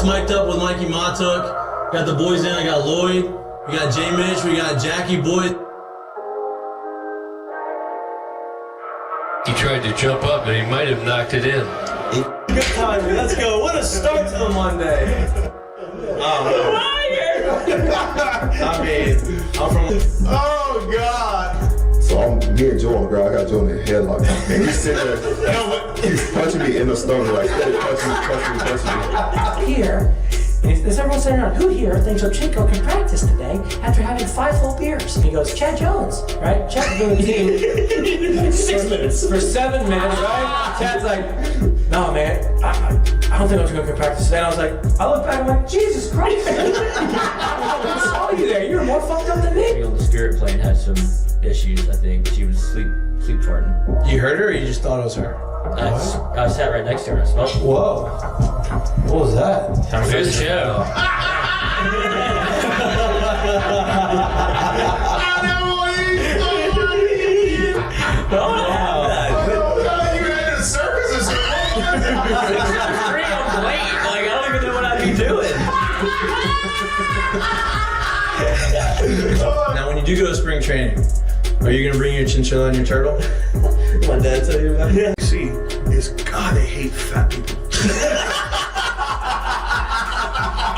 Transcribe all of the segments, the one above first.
mic'd up with Mikey Mahtook. Got the boys in. I got Lloyd. We got J Mitch. We got Jackie Boy. He tried to jump up, but he might have knocked it in. Good timing. Let's go. What a start to the Monday. I mean, I'm from. Oh, God. So I'm me and Joe on the ground. I got Joe in the headlock. And he's sitting there. He's punching me in the stomach. Like, punching me. Here, is everyone sitting around? Who here thinks Ochinko can practice today after having 5 full beers? And he goes, Chad Jones, right? Chad goes to 6 minutes. For 7 minutes, right? Chad's like, no, man, I don't think Ochinko can practice today. And I was like, I look back, I'm like, Jesus Christ. I saw you there. You were more fucked up than me. On the spirit plane had some issues, I think. She was sleep farting. You heard her or you just thought it was her? I sat right next to her and I smelled it. Whoa. What was that? Good show. Now, when you do go to spring training, are you gonna bring your chinchilla and your turtle? My dad tell you about it. See, is God, they hate fat people.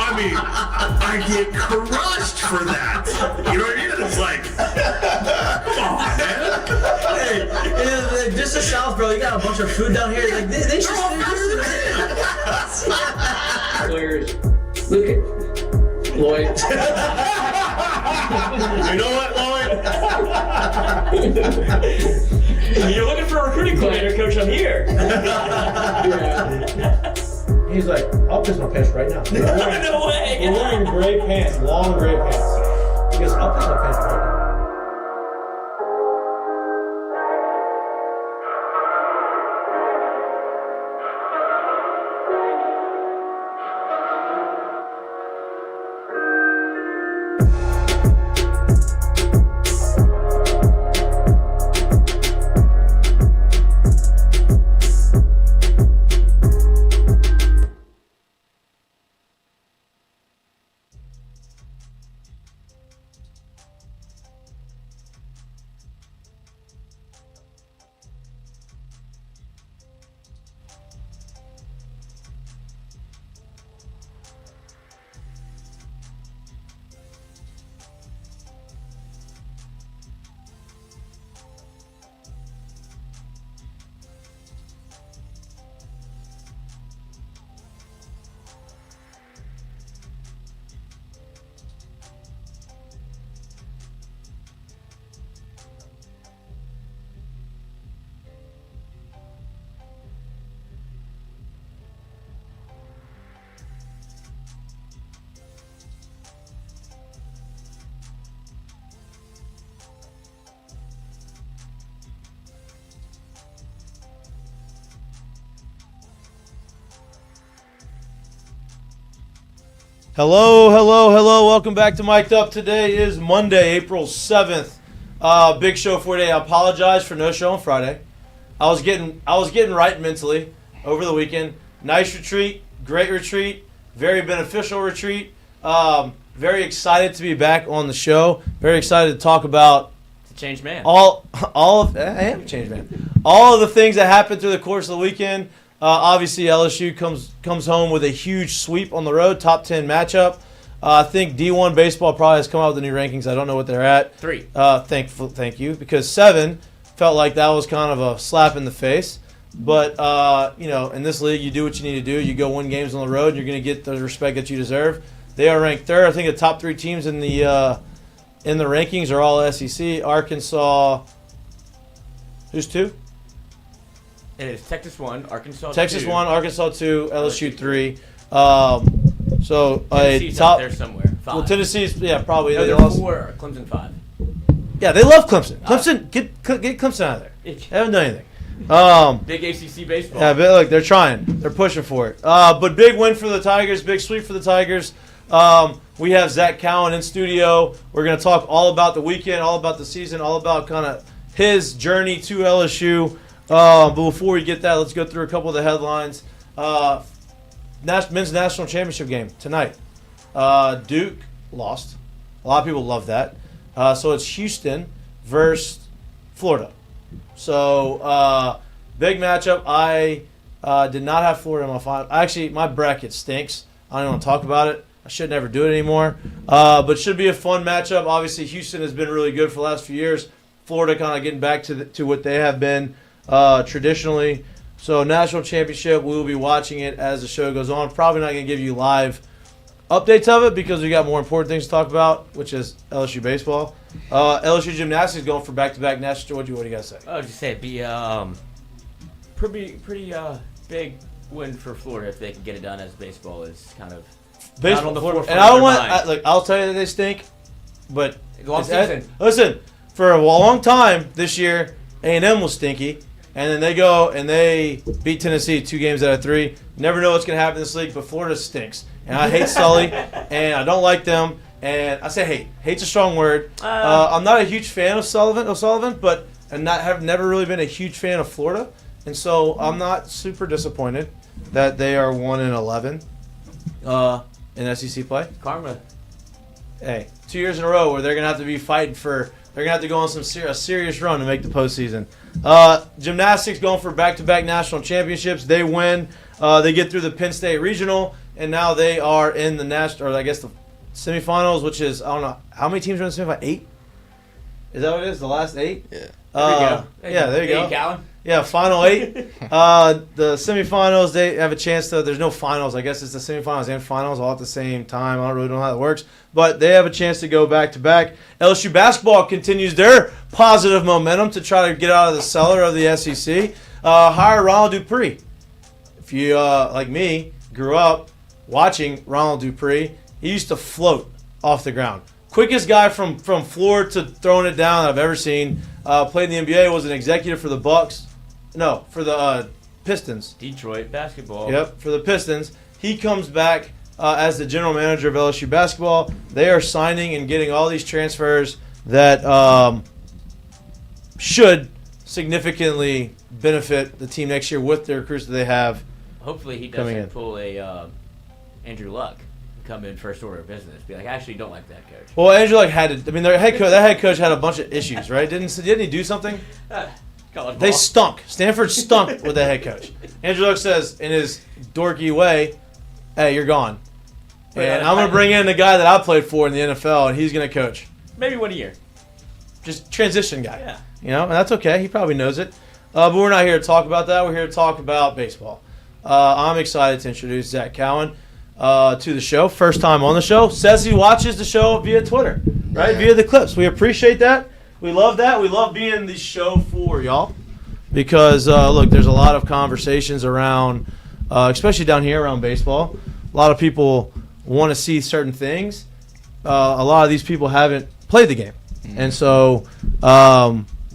I mean, I get crushed for that. You know what I mean? It's like, come on, man. Hey, just the South, bro. You got a bunch of food down here. Like they should stay here. Look at Lloyd. You know what, Lloyd? You're looking for a recruiting coordinator, coach. I'm here. He's like, I'll piss my pants right now. No way. We're wearing gray pants, long gray pants. He goes, I'll piss my pants right now. Hello. Welcome back to Mik'd Up. Today is Monday, April 7th. Big show for today. I apologize for no show on Friday. I was getting right mentally over the weekend. Nice retreat, great retreat, very beneficial retreat. Very excited to be back on the show. Very excited to talk about Changed man. I am a changed man. All of the things that happened through the course of the weekend. Obviously, LSU comes home with a huge sweep on the road, top 10 matchup. I think D1 baseball probably has come out with the new rankings. I don't know what they're at. 3. Thank you, because 7 felt like that was kind of a slap in the face. But in this league, you do what you need to do. You go win games on the road, and you're going to get the respect that you deserve. They are ranked 3rd. I think the top 3 teams in the rankings are all SEC. Arkansas. Who's 2? It is Texas 1, Arkansas 2. Texas 1, Arkansas 2, LSU 3. So Tennessee's top out there somewhere. 5. Well, Tennessee's probably No, they they're lost. 4. Clemson 5. Yeah, they love Clemson. Clemson, get Clemson out of there. They haven't done anything. Big ACC baseball. Yeah, but look, they're trying. They're pushing for it. But big win for the Tigers. Big sweep for the Tigers. We have Zac Cowan in studio. We're going to talk all about the weekend, all about the season, all about kind of his journey to LSU. But before we get that, let's go through a couple of the headlines. men's national championship game tonight. Duke lost. A lot of people love that. So it's Houston versus Florida. So big matchup. I did not have Florida in my final. Actually, my bracket stinks. I don't even want to talk about it. I should never do it anymore. But should be a fun matchup. Obviously, Houston has been really good for the last few years. Florida kind of getting back to what they have been traditionally. So national championship, we will be watching it as the show goes on. Probably not going to give you live updates of it because we got more important things to talk about, which is LSU baseball. LSU gymnastics going for back-to-back national. What do you guys say? I would just say it'd be pretty big win for Florida if they can get it done, as baseball is kind of not on the forefront. And I don't want I'll tell you that they stink, but long season. Listen, for a long time this year, A&M was stinky. And then they go and they beat Tennessee 2 games out of 3. Never know what's going to happen in this league, but Florida stinks. And I hate Sully, and I don't like them. And I say hate. Hate's a strong word. I'm not a huge fan of O'Sullivan, but have never really been a huge fan of Florida. And so I'm not super disappointed that they are 1-11 in SEC play. Karma. Hey, 2 years in a row where they're going to have to be fighting for. They're going to have to go on a serious run to make the postseason. Gymnastics going for back-to-back national championships. They win. They get through the Penn State Regional, and now they are in the national, or I guess the semifinals, which is, I don't know, how many teams are in the semifinals? 8? Is that what it is? The last 8? Yeah. There you go. Cowan. Yeah, final 8. The semifinals, they have a chance to. There's no finals. I guess it's the semifinals and finals all at the same time. I don't really know how that works, but they have a chance to go back to back. LSU basketball continues their positive momentum to try to get out of the cellar of the SEC. Hire Ronald Dupree. If you, like me, grew up watching Ronald Dupree, he used to float off the ground. Quickest guy from floor to throwing it down that I've ever seen. Played in the NBA, was an executive for the Bucks. No, for the Pistons. Detroit basketball. Yep, for the Pistons. He comes back as the general manager of LSU basketball. They are signing and getting all these transfers that should significantly benefit the team next year with the recruits that they have. Hopefully he doesn't pull a Andrew Luck. Come in first order of business. Be like, I actually don't like that coach. Well, Andrew Luck had to. I mean, their head coach. That head coach had a bunch of issues, right? Didn't he do something? They stunk. Stanford stunk with that head coach. Andrew Luck says in his dorky way, "Hey, you're gone, and I'm gonna bring in the guy that I played for in the NFL, and he's gonna coach. Maybe 1 year. Just transition guy. Yeah. You know, and that's okay. He probably knows it. But we're not here to talk about that. We're here to talk about baseball. I'm excited to introduce Zac Cowan to the show. First time on the show. Says he watches the show via Twitter, right? Yeah. Via the clips. We appreciate that. We love that. We love being the show for y'all because, look, there's a lot of conversations around, especially down here around baseball. A lot of people want to see certain things. A lot of these people haven't played the game. And so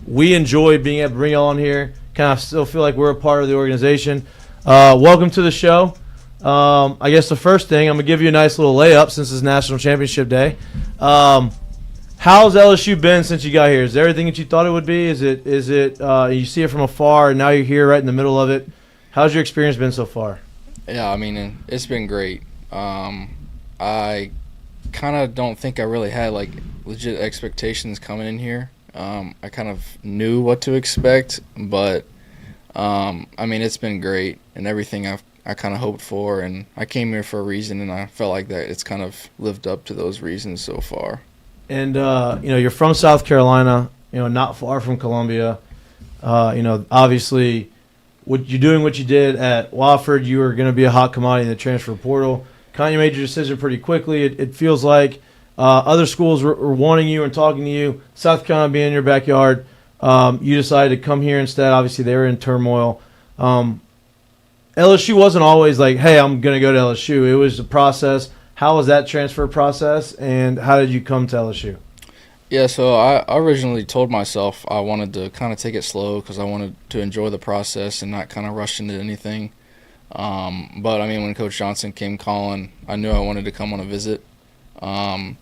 we enjoy being able to bring y'all on here. Kind of still feel like we're a part of the organization. Welcome to the show. I guess the first thing, I'm going to give you a nice little layup since it's National Championship Day. How's LSU been since you got here? Is it everything that you thought it would be? Is it you see it from afar and now you're here right in the middle of it? How's your experience been so far? Yeah, I mean, it's been great. I kind of don't think I really had like legit expectations coming in here. I kind of knew what to expect, but I mean, it's been great and everything I kind of hoped for, and I came here for a reason, and I felt like that it's kind of lived up to those reasons so far. And you're from South Carolina, not far from Columbia. Obviously, what you did at Wofford, you were going to be a hot commodity in the transfer portal. Kind of made your decision pretty quickly. It feels like other schools were wanting you and talking to you. South Carolina being in your backyard, you decided to come here instead. Obviously, they were in turmoil. LSU wasn't always like, hey, I'm going to go to LSU. It was a process. How was that transfer process, and how did you come to LSU? Yeah, so I originally told myself I wanted to kind of take it slow because I wanted to enjoy the process and not kind of rush into anything. But, I mean, when Coach Johnson came calling, I knew I wanted to come on a visit. And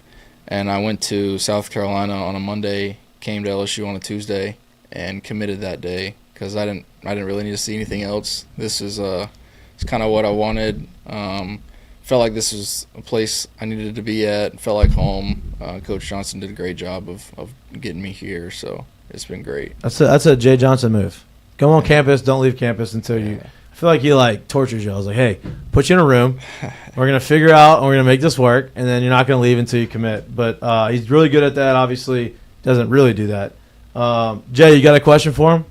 I went to South Carolina on a Monday, came to LSU on a Tuesday, and committed that day because I didn't really need to see anything else. This is It's kind of what I wanted. Felt like this was a place I needed to be at. Felt like home. Coach Johnson did a great job of getting me here, so it's been great. That's a Jay Johnson move. Go on campus, don't leave campus until you. I feel like he like tortures you. I was like, hey, put you in a room. We're gonna figure out, and we're gonna make this work, and then you're not gonna leave until you commit. But he's really good at that. Obviously, doesn't really do that. Jay, you got a question for him?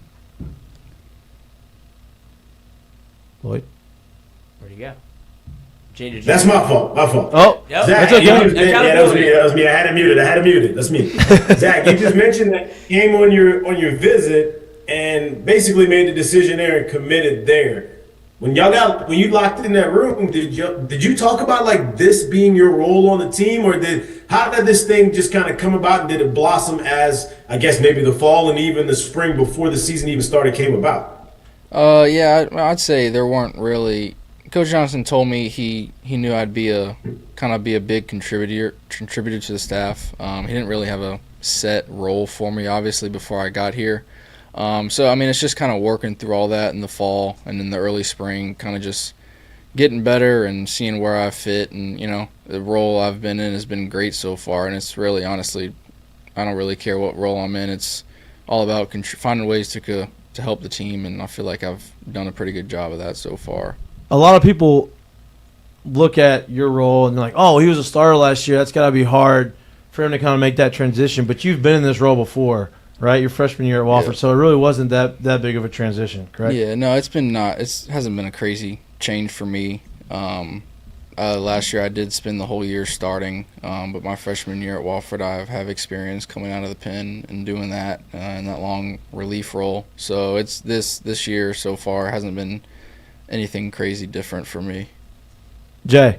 Lloyd? Where'd he go? Jay, did you That's my fault. Oh, Yep. that's Zach, okay. that was me. I had it muted. That's me. Zach, you just mentioned that you came on your visit and basically made the decision there and committed there. When you locked in that room, did you talk about like this being your role on the team, or how did this thing just kind of come about, and did it blossom as, I guess, maybe the fall and even the spring before the season even started came about? Yeah, I'd say there weren't really. Coach Johnson told me he knew I'd be a big contributor to the staff. He didn't really have a set role for me, obviously, before I got here. So I mean, it's just kind of working through all that in the fall and in the early spring, kind of just getting better and seeing where I fit. And the role I've been in has been great so far. And it's really, honestly, I don't really care what role I'm in. It's all about finding ways to help the team, and I feel like I've done a pretty good job of that so far. A lot of people look at your role and they're like, oh, he was a starter last year. That's got to be hard for him to kind of make that transition. But you've been in this role before, right? Your freshman year at Wofford, so it really wasn't that big of a transition, correct? Yeah, no, it hasn't been a crazy change for me. Last year I did spend the whole year starting, but my freshman year at Wofford I have experience coming out of the pen and doing that in that long relief role. So it's this year so far hasn't been anything crazy different for me. Jay.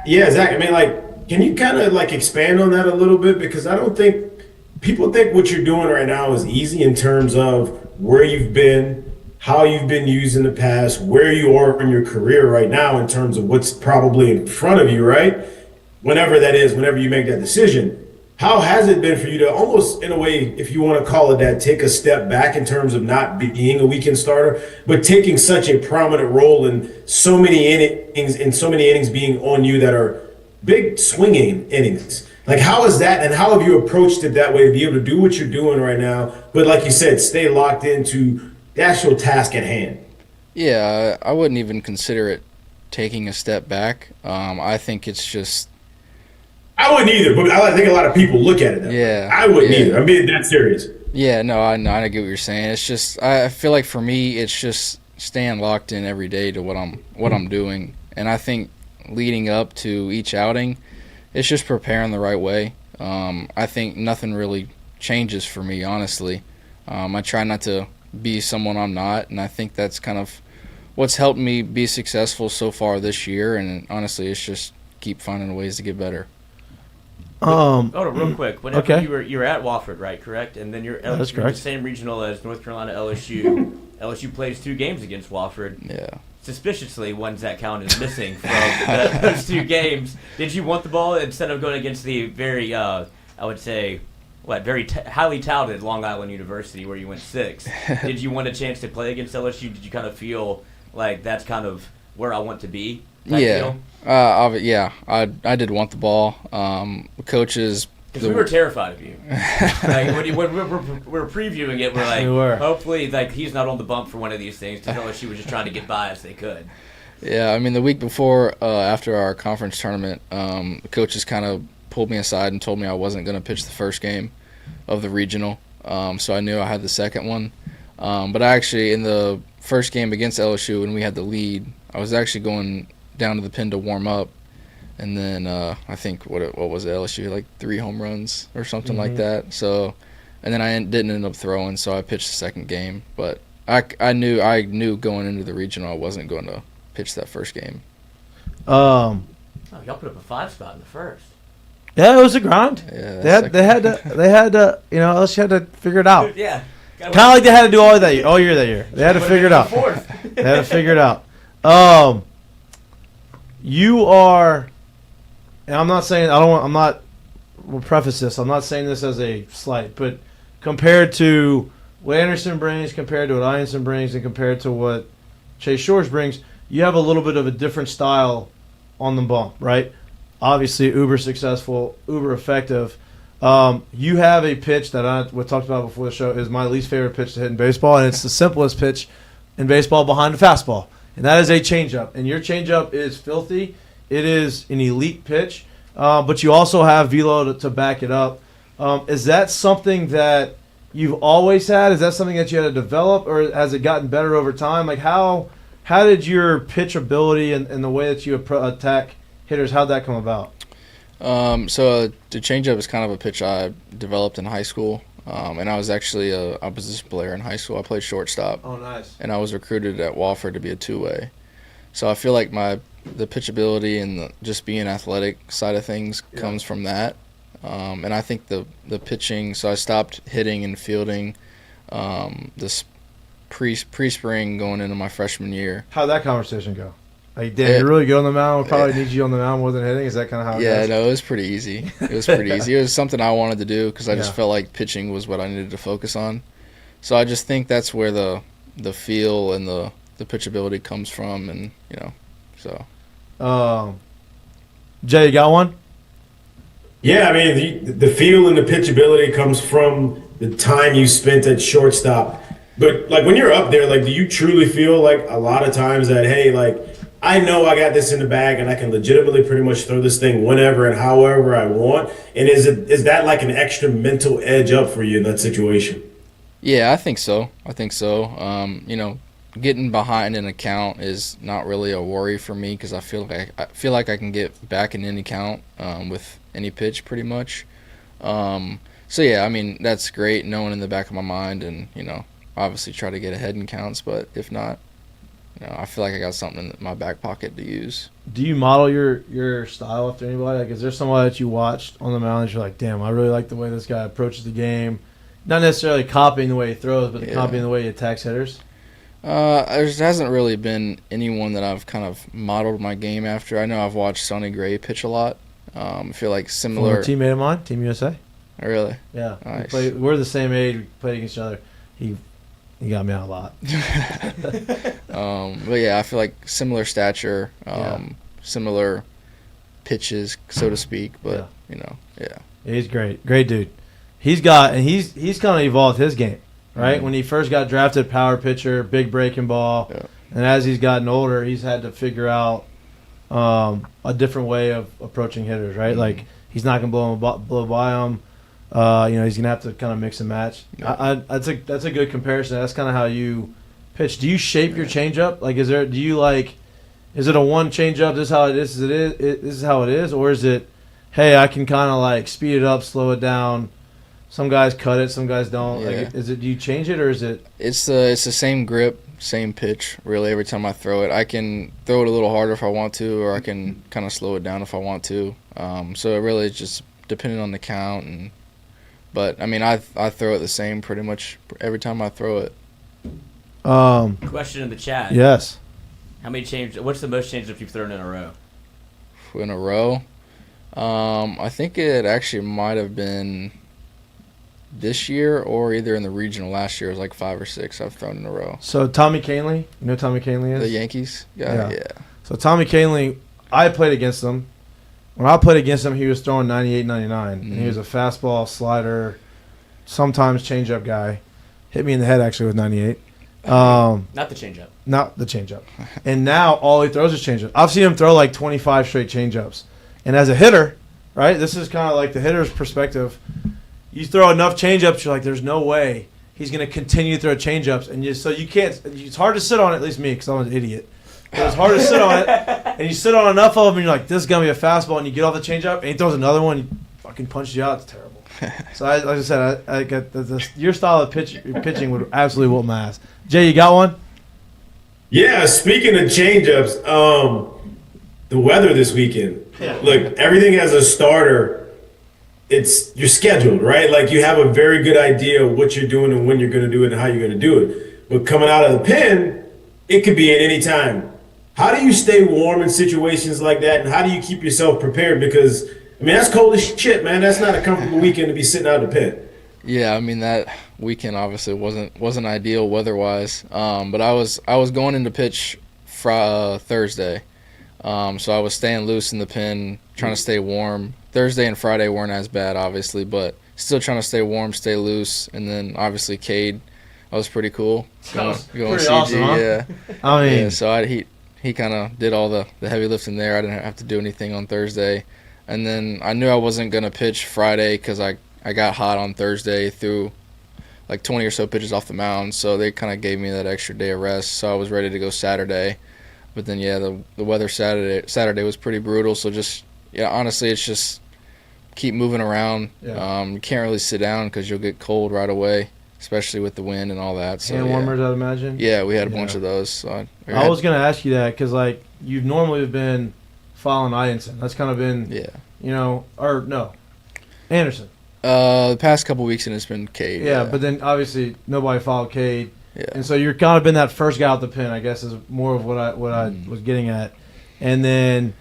Yeah, Zach, I mean, like, can you kind of like expand on that a little bit? Because I don't think people think what you're doing right now is easy in terms of where you've been, how you've been used in the past, where you are in your career right now in terms of what's probably in front of you, right? Whenever that is, whenever you make that decision. How has it been for you to almost, in a way, if you want to call it that, take a step back in terms of not being a weekend starter, but taking such a prominent role in so many innings being on you that are big swinging innings? Like, how is that, and how have you approached it that way to be able to do what you're doing right now, but like you said, stay locked into the actual task at hand? Yeah, I wouldn't even consider it taking a step back. I think it's just. I wouldn't either, but I think a lot of people look at it that way. I wouldn't either. I'm being that serious. Yeah, no, I get what you're saying. It's just I feel like for me, it's just staying locked in every day to what I'm doing, and I think leading up to each outing, it's just preparing the right way. I think nothing really changes for me, honestly. I try not to be someone I'm not, and I think that's kind of what's helped me be successful so far this year. And honestly, it's just keep finding ways to get better. Real quick. Whenever you were at Wofford, right? Correct, and then you're the same regional as North Carolina LSU. LSU plays 2 games against Wofford. Yeah. Suspiciously, one Zac Cowan is missing from those 2 games. Did you want the ball instead of going against the very, I would say, very highly touted Long Island University where you went 6? Did you want a chance to play against LSU? Did you kind of feel like that's kind of where I want to be? Yeah. I did want the ball. Coaches. Because we were terrified of you. Like, when we're previewing it, we're like, hopefully, like, he's not on the bump for one of these things. Because LSU was just trying to get by as they could. Yeah, I mean, the week before, after our conference tournament, the coaches kind of pulled me aside and told me I wasn't going to pitch the first game of the regional. So I knew I had the second one. But I actually, in the first game against LSU, when we had the lead, I was actually going down to the pen to warm up, and then I think what was it, LSU, like 3 home runs or something like that. So, and then I didn't end up throwing, so I pitched the second game. But I knew going into the regional I wasn't going to pitch that first game. Y'all put up a 5 spot in the first. Yeah, it was a grind. Yeah, they had to LSU had to figure it out. Yeah. Kind of like they had to do all year that year. They had to figure it out. They had to figure it out. You are, and I'm not saying we'll preface this. I'm not saying this as a slight, but compared to what Anderson brings, compared to what Ianson brings, and compared to what Chase Shores brings, you have a little bit of a different style on the bump, right? Obviously, uber successful, uber effective. You have a pitch that we talked about before the show is my least favorite pitch to hit in baseball, and it's the simplest pitch in baseball behind the fastball, and that is a changeup. And your changeup is filthy. It is an elite pitch, but you also have velo to back it up. Is that something that you've always had? Is that something that you had to develop, or has it gotten better over time? Like how did your pitch ability and the way that you attack hitters, how'd that come about? So the changeup is kind of a pitch I developed in high school, and I was actually a opposition player in high school. I played shortstop. Oh, nice. And I was recruited at Wofford to be a two-way. So I feel like the pitch ability and just being athletic side of things comes from that. And I think the pitching, so I stopped hitting and fielding this pre-spring going into my freshman year. How'd that conversation go? Like, Dan, you're really good on the mound. We probably need you on the mound more than hitting. Is that kind of how it goes? Yeah, no, it was pretty easy. It was something I wanted to do because I just felt like pitching was what I needed to focus on. So I just think that's where the feel and the pitch ability comes from, and so. Jay, you got one? Yeah, I mean, the feel and the pitch ability comes from the time you spent at shortstop. But, like, when you're up there, like, do you truly feel like a lot of times that, hey, like, I know I got this in the bag and I can legitimately pretty much throw this thing whenever and however I want? And is that like an extra mental edge up for you in that situation? Yeah, I think so. Getting behind an account is not really a worry for me because I feel like I can get back in any count with any pitch pretty much. So yeah, I mean that's great knowing in the back of my mind, and obviously try to get ahead in counts. But if not, I feel like I got something in my back pocket to use. Do you model your style after anybody? Like, is there somebody that you watched on the mound that you're like, damn, I really like the way this guy approaches the game? Not necessarily copying the way he throws, but copying the way he attacks hitters. There hasn't really been anyone that I've kind of modeled my game after. I know I've watched Sonny Gray pitch a lot. I feel like similar. Former teammate of mine, Team USA. Oh, really? Yeah. Nice. We're the same age. We played against each other. He got me out a lot. But yeah, I feel like similar stature, similar pitches, so to speak. But He's great dude. He's kind of evolved his game. Right? Mm-hmm. When he first got drafted, power pitcher, big breaking ball. Yeah. And as he's gotten older, he's had to figure out a different way of approaching hitters, right? Mm-hmm. Like, he's not going to blow by them. He's going to have to kind of mix and match. Yeah. That's a good comparison. That's kind of how you pitch. Do you shape your changeup? Like, is it a one changeup, this is how it is, this is how it is? Or is it, hey, I can kind of like speed it up, slow it down? Some guys cut it, some guys don't. Yeah. Like, do you change it, or is it? It's the same grip, same pitch. Really, every time I throw it, I can throw it a little harder if I want to, or I can kind of slow it down if I want to. So it really is just depending on the count. But I mean, I throw it the same pretty much every time I throw it. Question in the chat. Yes. How many what's the most changes you've thrown in a row? In a row, I think it actually might have been this year or either in the regional last year. It was like 5 or 6 I've thrown in a row. So Tommy Kahnle, you know who Tommy Kahnle is? The Yankees guy? Yeah. So Tommy Kahnle, I played against him. When I played against him, he was throwing 98, 99. And he was a fastball, slider, sometimes changeup guy. Hit me in the head, actually, with 98. Not the changeup. Not the changeup. And now all he throws is changeup. I've seen him throw like 25 straight changeups. And as a hitter, right, this is kind of like the hitter's perspective. You throw enough changeups, you're like, there's no way he's going to continue to throw changeups. And so you can't – it's hard to sit on it, at least me, because I'm an idiot. But it's hard to sit on it. And you sit on enough of them, and you're like, this is going to be a fastball. And you get off the changeup, and he throws another one, he fucking punches you out. It's terrible. So, like I said, I get your style of pitching would absolutely whoop my ass. Jay, you got one? Yeah, speaking of changeups, the weather this weekend. Yeah. Look, everything as a starter – you're scheduled, right? Like, you have a very good idea of what you're doing and when you're going to do it and how you're going to do it. But coming out of the pen, it could be at any time. How do you stay warm in situations like that, and how do you keep yourself prepared? Because, I mean, that's cold as shit, man. That's not a comfortable weekend to be sitting out in the pen. Yeah, I mean, that weekend obviously wasn't ideal weather-wise. But I was going into pitch Thursday. So I was staying loose in the pen, trying to stay warm. Thursday and Friday weren't as bad, obviously, but still trying to stay warm, stay loose. And then obviously Cade, that was pretty cool. Going pretty CG, awesome, huh? yeah. I mean, Yeah, so he kind of did all the heavy lifting there. I didn't have to do anything on Thursday. And then I knew I wasn't going to pitch Friday because I got hot on Thursday, threw like 20 or so pitches off the mound. So they kind of gave me that extra day of rest. So I was ready to go Saturday. But then, yeah, the weather Saturday was pretty brutal. So just, yeah, honestly, it's just keep moving around. Yeah. You can't really sit down because you'll get cold right away, especially with the wind and all that. So, hand warmers, I'd imagine. Yeah, we had a bunch of those. So I was going to ask you that because, like, you've normally been following Idenson. That's kind of been, Anderson. The past couple weeks, and it's been Cade. Yeah, but then obviously nobody followed Cade. Yeah. And so you're kind of been that first guy out the pen, I guess, is more of what I was getting at. And then,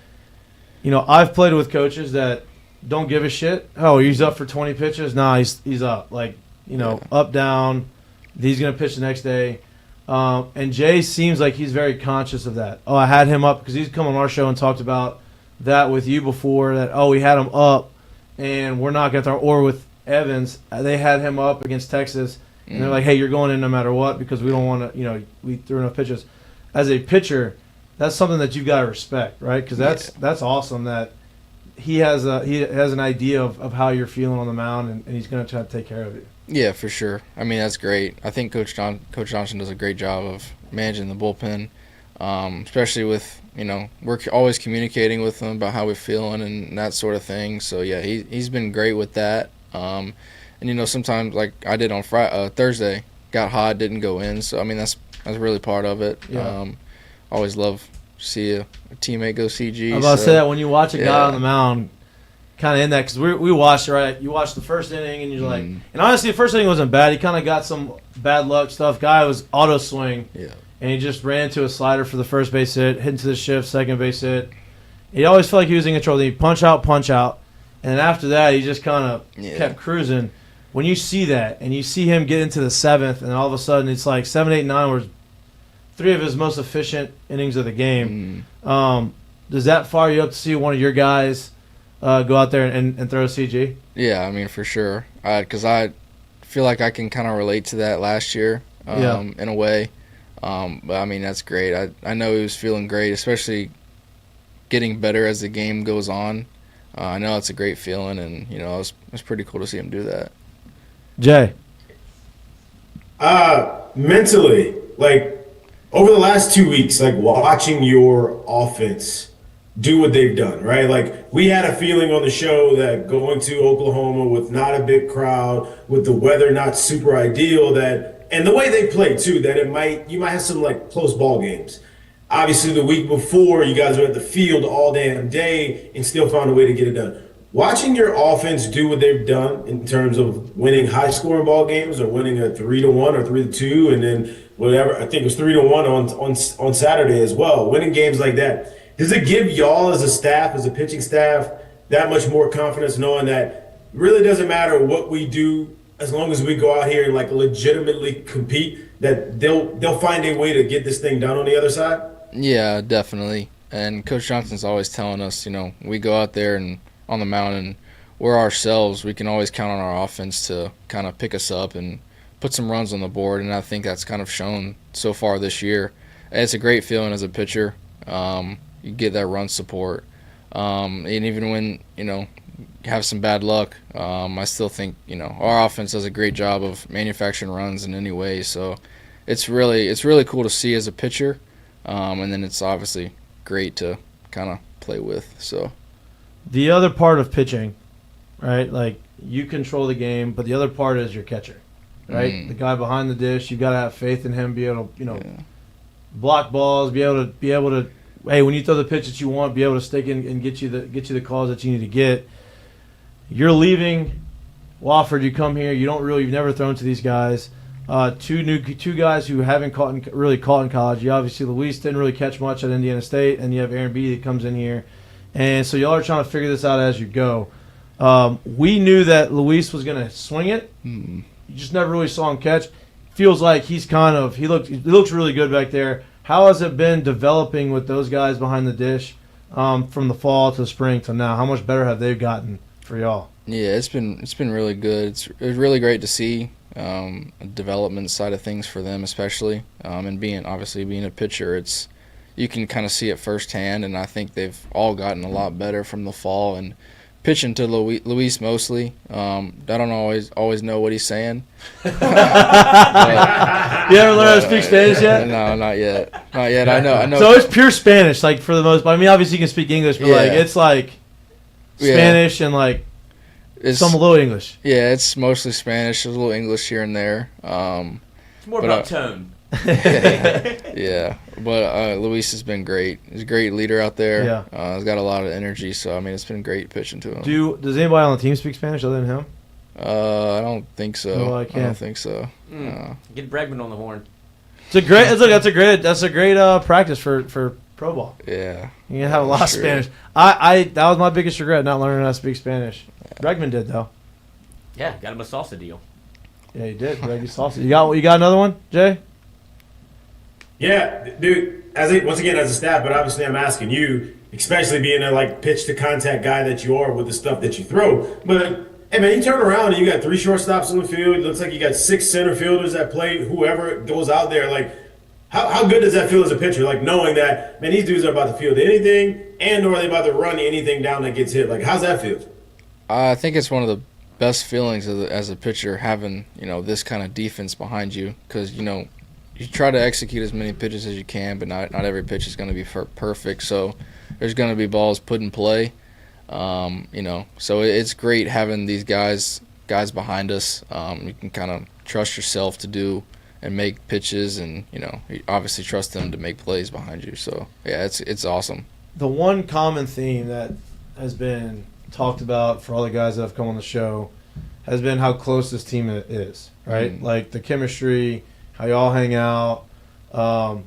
I've played with coaches that don't give a shit. Oh, he's up for 20 pitches? Nah, he's up. Like, up, down. He's going to pitch the next day. And Jay seems like he's very conscious of that. Oh, I had him up because he's come on our show and talked about that with you before, that, we had him up and we're not going to throw. Or with Evans, they had him up against Texas. And they're like, hey, you're going in no matter what because we don't want to, we threw enough pitches. As a pitcher, that's something that you've got to respect, right? Because that's awesome that he has an idea of how you're feeling on the mound, and he's going to try to take care of you. Yeah, for sure. I mean, that's great. I think Coach Johnson does a great job of managing the bullpen, especially with, we're always communicating with him about how we're feeling and that sort of thing. So, yeah, he's been great with that. And, sometimes, like I did on Thursday, got hot, didn't go in. So, I mean, that's really part of it. Yeah. Always love to see a teammate go CG. I was about to say that when you watch a guy on the mound, kind of in that, because we watched it, right? You watched the first inning, and you're like, and honestly, the first inning wasn't bad. He kind of got some bad luck stuff. Guy was auto swing, and he just ran into a slider for the first base hit, hit into the shift, second base hit. He always felt like he was in control. Then he punch out, and then after that, he just kind of kept cruising. When you see that, and you see him get into the seventh, and all of a sudden it's like 7, 8, 9 were 3 of his most efficient innings of the game. Does that fire you up to see one of your guys go out there and throw a CG? Yeah, I mean, for sure. Because I feel like I can kind of relate to that last year in a way. But, I mean, that's great. I know he was feeling great, especially getting better as the game goes on. I know it's a great feeling, and, it was pretty cool to see him do that. Jay? Mentally, like, over the last 2 weeks, like, watching your offense do what they've done, right? Like, we had a feeling on the show that going to Oklahoma with not a big crowd, with the weather not super ideal, and the way they play too, that you might have some like close ball games. Obviously, the week before, you guys were at the field all damn day and still found a way to get it done. Watching your offense do what they've done in terms of winning high-scoring ball games or winning a 3-1 or 3-2, and then whatever, I think it was 3-1 on Saturday as well. Winning games like that, does it give y'all as a staff, as a pitching staff, that much more confidence knowing that it really doesn't matter what we do as long as we go out here and like legitimately compete, that they'll find a way to get this thing done on the other side? Yeah, definitely. And Coach Johnson's always telling us, we go out there and on the mound and we're ourselves. We can always count on our offense to kind of pick us up and put some runs on the board, and I think that's kind of shown so far this year. And it's a great feeling as a pitcher. You get that run support. And even when, you have some bad luck, I still think, our offense does a great job of manufacturing runs in any way. So it's really cool to see as a pitcher. And then it's obviously great to kind of play with. So the other part of pitching, right? Like, you control the game, but the other part is your catcher, right? The guy behind the dish. You got to have faith in him. Be able to, block balls. Be able to. Hey, when you throw the pitch that you want, be able to stick in and get you the calls that you need to get. You're leaving Wofford. You come here. You've never thrown to these guys. Two guys who haven't really caught in college. You obviously, Luis didn't really catch much at Indiana State, and you have Aaron B that comes in here. And so y'all are trying to figure this out as you go. We knew that Luis was going to swing it. You just never really saw him catch. Feels like he looks really good back there. How has it been developing with those guys behind the dish from the fall to the spring to now? How much better have they gotten for y'all? Yeah, it's been really good. It's really great to see development side of things for them, especially, and being a pitcher, you can kind of see it firsthand, and I think they've all gotten a lot better from the fall and pitching to Luis mostly. I don't always know what he's saying. You ever learn how to speak Spanish yet? No, not yet. I know. So it's pure Spanish, like for the most part. I mean, obviously you can speak English, but like it's like Spanish and like some little English. Yeah, it's mostly Spanish. There's a little English here and there. It's more about tone. Yeah, but Luis has been great. He's a great leader out there. Yeah. He's got a lot of energy, so I mean, it's been great pitching to him. Does anybody on the team speak Spanish other than him? I don't think so. No, I don't think so. Get Bregman on the horn. It's a great. That's a great practice for pro ball. Yeah, you can have a lot of Spanish. That was my biggest regret, not learning how to speak Spanish. Bregman did though. Yeah, got him a salsa deal. Yeah, you did. Greg, salsa. You got another one, Jay? Yeah, dude. Once again, as a staff, but obviously I'm asking you, especially being a like pitch to contact guy that you are with the stuff that you throw. But hey, man, you turn around and you got 3 shortstops on the field. It looks like you got 6 center fielders that play. Whoever goes out there, like, how good does that feel as a pitcher? Like knowing that, man, these dudes are about to field anything, and or are they about to run anything down that gets hit? Like, how's that feel? I think it's one of the best feelings as a pitcher, having this kind of defense behind you, because you try to execute as many pitches as you can, but not every pitch is going to be perfect. So there's going to be balls put in play. So it's great having these guys behind us. You can kind of trust yourself to do and make pitches, and you obviously trust them to make plays behind you. So yeah, it's awesome. The one common theme that has been talked about for all the guys that have come on the show has been how close this team is, right? Mm-hmm. Like the chemistry, how y'all hang out. And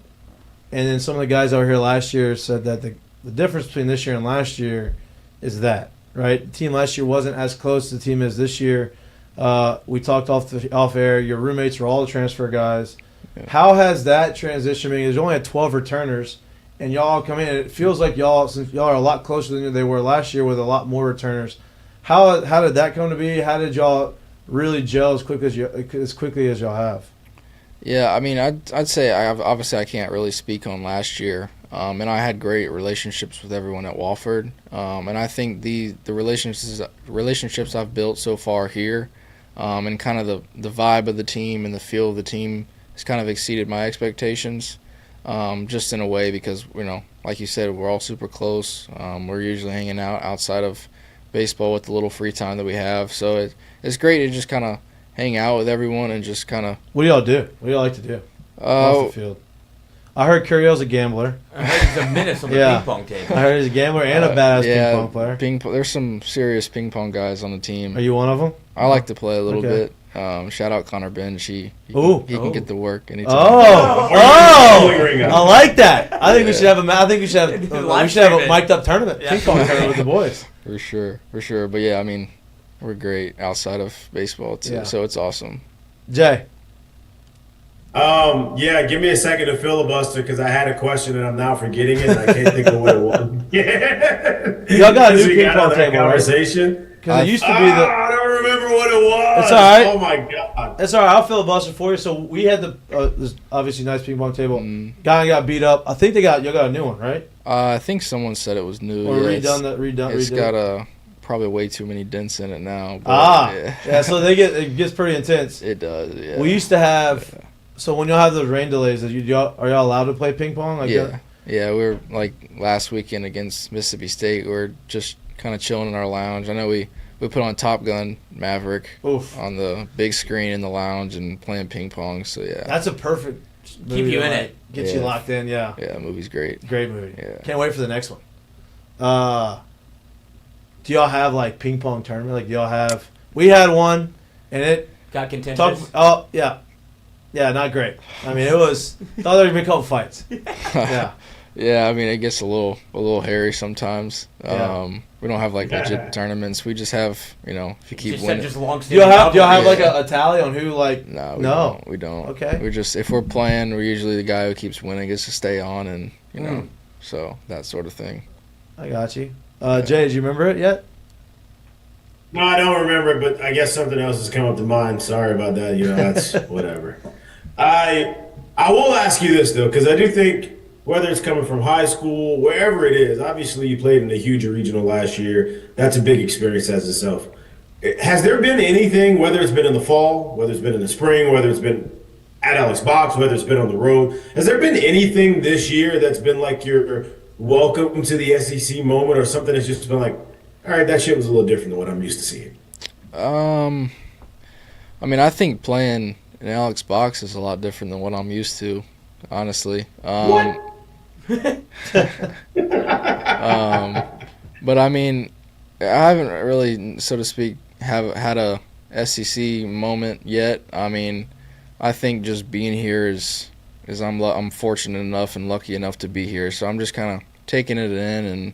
then some of the guys over here last year said that the difference between this year and last year is that, right? The team last year wasn't as close to the team as this year. We talked off air. Your roommates were all the transfer guys. Yeah. How has that transition been? There's only had 12 returners, and y'all come in. It feels like since y'all are a lot closer than they were last year with a lot more returners. How did that come to be? How did y'all really gel as quickly as y'all have? Yeah, I mean, I'd say obviously I can't really speak on last year, and I had great relationships with everyone at Wofford, and I think the relationships I've built so far here, and kind of the vibe of the team and the feel of the team has kind of exceeded my expectations, just in a way because like you said, we're all super close. We're usually hanging out outside of baseball with the little free time that we have, so it's great to just kind of hang out with everyone and just kind of. What do y'all do? What do y'all like to do off the field? I heard Curiel's a gambler. I heard he's a menace on the ping pong table. I heard he's a gambler and a badass ping pong player. There's some serious ping pong guys on the team. Are you one of them? I like to play a little bit. Shout out Connor Bench. He can get to work anytime. I like that. I think we should have we should have a mic'd up tournament, ping pong tournament with the boys. For sure. But yeah, I mean, we're great outside of baseball too, so it's awesome. Jay. Give me a second to filibuster because I had a question and I'm now forgetting it. And I can't think of what it was. Y'all got a new ping pong table, conversation. Because it used to be I don't remember what it was. It's all right. Oh my god. It's all right. I'll filibuster for you. So we had this obviously nice ping pong table. Guy got beat up. I think y'all got a new one, right? I think someone said it was new. Or redone. It's got probably way too many dents in it now. But so it gets pretty intense. It does. Yeah. We used to have. Yeah. So when y'all have those rain delays, are y'all allowed to play ping pong? Yeah, we were like last weekend against Mississippi State. We were just kind of chilling in our lounge. I know we put on Top Gun Maverick on the big screen in the lounge and playing ping pong. So yeah, that's a perfect movie. Keep you in it. Get you locked in. Yeah. Yeah, the movie's great. Great movie. Yeah. Can't wait for the next one. Do y'all have like ping pong tournament? Like do y'all have? We had one, and it got contentious. Yeah, not great. I mean, it was. Thought there would be a couple fights. Yeah. Yeah, I mean, it gets a little hairy sometimes. Yeah. We don't have like legit tournaments. We just have, if you keep winning. Just long Do y'all have like a tally on who like? No, we don't. Okay. We just, if we're playing, we're usually the guy who keeps winning gets to stay on, and so that sort of thing. I got you. Jay, did you remember it yet? No, I don't remember, but I guess something else has come up to mind. Sorry about that. That's whatever. I will ask you this though, because I do think whether it's coming from high school, wherever it is, obviously you played in a huge regional last year. That's a big experience as itself. Has there been anything, whether it's been in the fall, whether it's been in the spring, whether it's been at Alex Box, whether it's been on the road, has there been anything this year that's been like your welcome to the SEC moment, or something that's just been like, all right, that shit was a little different than what I'm used to seeing? I mean, I think playing in Alex Box is a lot different than what I'm used to, honestly. What? But I mean, I haven't really, so to speak, have had a SEC moment yet. I mean, I think just being here is I'm fortunate enough and lucky enough to be here. So I'm just kind of taking it in and,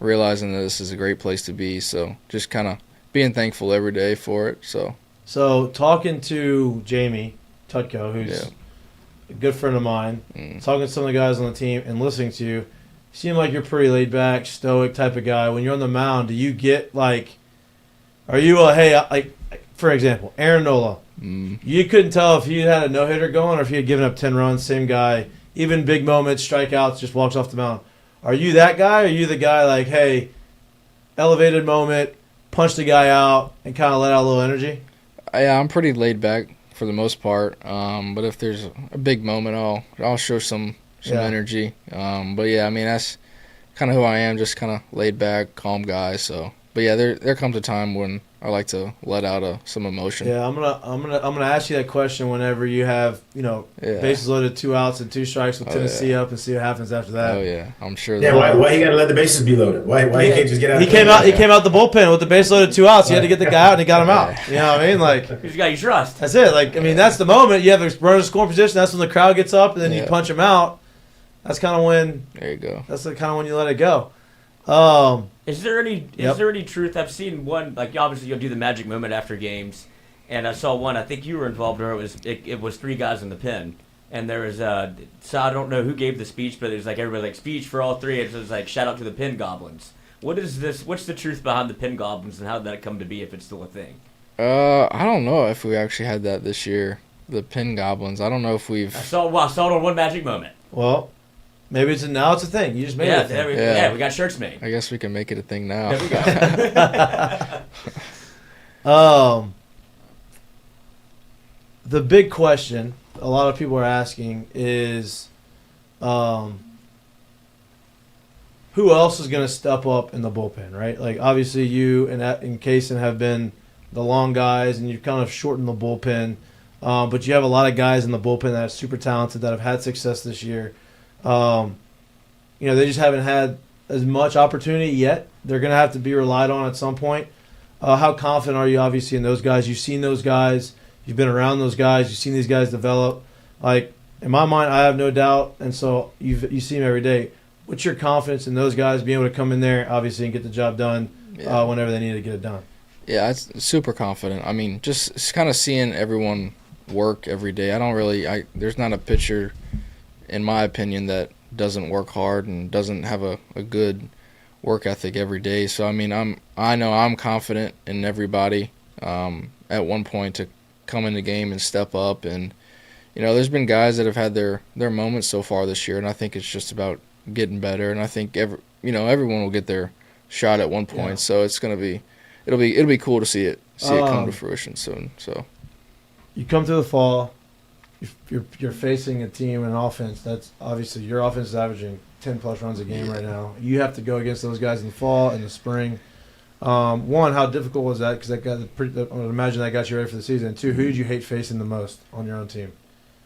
realizing that this is a great place to be. So just kind of being thankful every day for it. So talking to Jamie Tutko, who's a good friend of mine, talking to some of the guys on the team and listening to you, you seem like you're pretty laid back, stoic type of guy. When you're on the mound, do you get like, are you for example, Aaron Nola? You couldn't tell if he had a no-hitter going or if he had given up 10 runs, same guy, even big moments, strikeouts, just walks off the mound. Are you that guy, or are you the guy like, hey, elevated moment, punch the guy out, and kind of let out a little energy? Yeah, I'm pretty laid back for the most part. But if there's a big moment, I'll show some energy. But yeah, I mean, that's kind of who I am, just kind of laid back, calm guy. So, but yeah, there comes a time when I like to let out some emotion. Yeah, I'm gonna ask you that question whenever you have bases loaded, 2 outs and 2 strikes with Tennessee up, and see what happens after that. Oh yeah, I'm sure. Yeah, why you gotta let the bases be loaded? Why you can't just get out? He came out the bullpen with the base loaded 2 outs. He had to get the guy out, and he got him out. You know what I mean? Like, he's the guy you trust. That's it. Like, I mean, that's the moment you have a runner scoring position. That's when the crowd gets up, and then you punch him out. That's kind of when. There you go. That's the kind of when you let it go. Is there any truth? I've seen one, like, obviously you'll do the magic moment after games, and I saw one, I think you were involved, where it was 3 guys in the pen, and there was so I don't know who gave the speech, but it was like everybody like speech for all 3, and it was like shout out to the pen goblins. What is this? What's the truth behind the pen goblins, and how did that come to be, if it's still a thing? I don't know if we actually had that this year. The pen goblins. I don't know if we've. I saw it on one magic moment. Well. Maybe now it's a thing. You just made it a thing. We got shirts made. I guess we can make it a thing now. There we go. The big question a lot of people are asking is, who else is going to step up in the bullpen, right? Like, obviously you and Kaysen have been the long guys, and you've kind of shortened the bullpen. But you have a lot of guys in the bullpen that are super talented, that have had success this year. They just haven't had as much opportunity yet. They're going to have to be relied on at some point. How confident are you, obviously, in those guys? You've seen those guys. You've been around those guys. You've seen these guys develop. Like, in my mind, I have no doubt, and so you see them every day. What's your confidence in those guys being able to come in there, obviously, and get the job done whenever they need to get it done? Yeah, it's super confident. I mean, just kind of seeing everyone work every day. There's not a pitcher, in my opinion, that doesn't work hard and doesn't have a good work ethic every day. So I mean, I know I'm confident in everybody at one point to come in the game and step up. And there's been guys that have had their moments so far this year, and I think it's just about getting better. And I think everyone will get their shot at one point. Yeah. So it'll be cool to see it come to fruition soon. So you come through the fall. You're facing a team and offense that's obviously your offense is averaging 10+ runs a game right now. You have to go against those guys in the fall and the spring. One, how difficult was that? Because I would imagine that got you ready for the season. 2, who did you hate facing the most on your own team?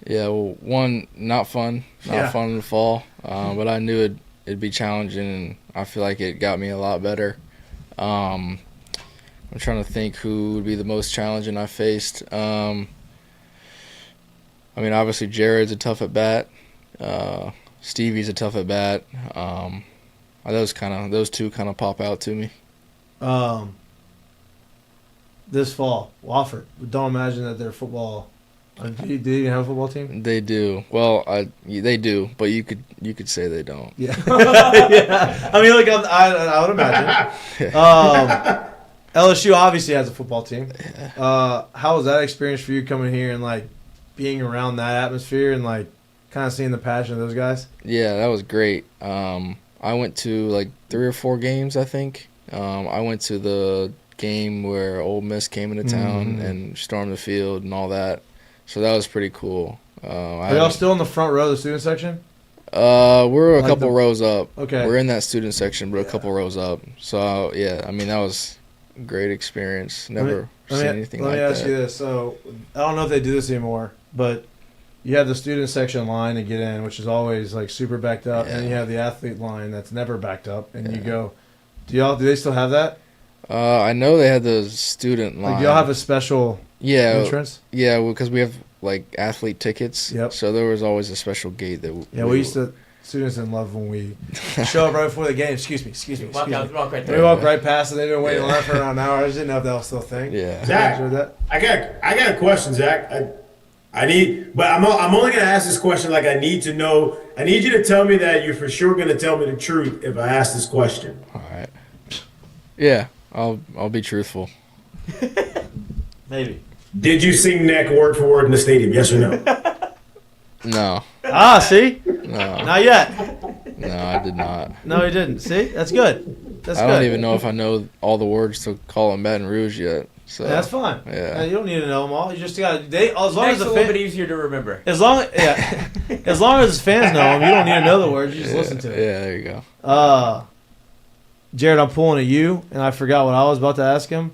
Yeah, well, 1, not fun in the fall, but I knew it'd be challenging, and I feel like it got me a lot better. I'm trying to think who would be the most challenging I faced. I mean, obviously Jared's a tough at bat. Stevie's a tough at bat. Those two kind of pop out to me. This fall, Wofford. Don't imagine that their football. Do they even have a football team? They do. Well, they do, but you could say they don't. Yeah. Yeah. I mean, like I would imagine. LSU obviously has a football team. How was that experience for you coming here and like being around that atmosphere and like kind of seeing the passion of those guys? Yeah, that was great. I went to like 3 or 4 games, I think. I went to the game where Ole Miss came into town and stormed the field and all that. So that was pretty cool. Are y'all still in the front row of the student section? We're a couple rows up. Okay. We're in that student section, but a couple rows up. So, yeah, I mean, that was a great experience. Never seen anything like that. Let me ask you this. So, I don't know if they do this anymore, but you have the student section line to get in, which is always, like, super backed up, and you have the athlete line that's never backed up, and you go, do they still have that? I know they had the student line. Like, do y'all have a special entrance? Yeah, because we have like athlete tickets. Yep. So there was always a special gate that. We used to. Students didn't love when we show up right before the game. Excuse me. Walk right there. We walk right past it. They've been waiting in line for around an hour. I just didn't know if that was still a thing. Yeah. Zach, I got a question, Zach. I'm only gonna ask this question like I need to know. I need you to tell me that you're for sure gonna tell me the truth if I ask this question. All right. Yeah, I'll be truthful. Maybe. Did you sing neck word for word in the stadium? Yes or no? No. See? No. Not yet. No, I did not. No, he didn't. See? That's good. I don't even know if I know all the words to call him Baton Rouge yet. So that's fine. Yeah. You don't need to know them all. You just got as long Makes as the it a little bit easier to remember. As long as fans know them, you don't need to know the words. You just listen to it. Yeah, there you go. Jared, I'm pulling at you, and I forgot what I was about to ask him.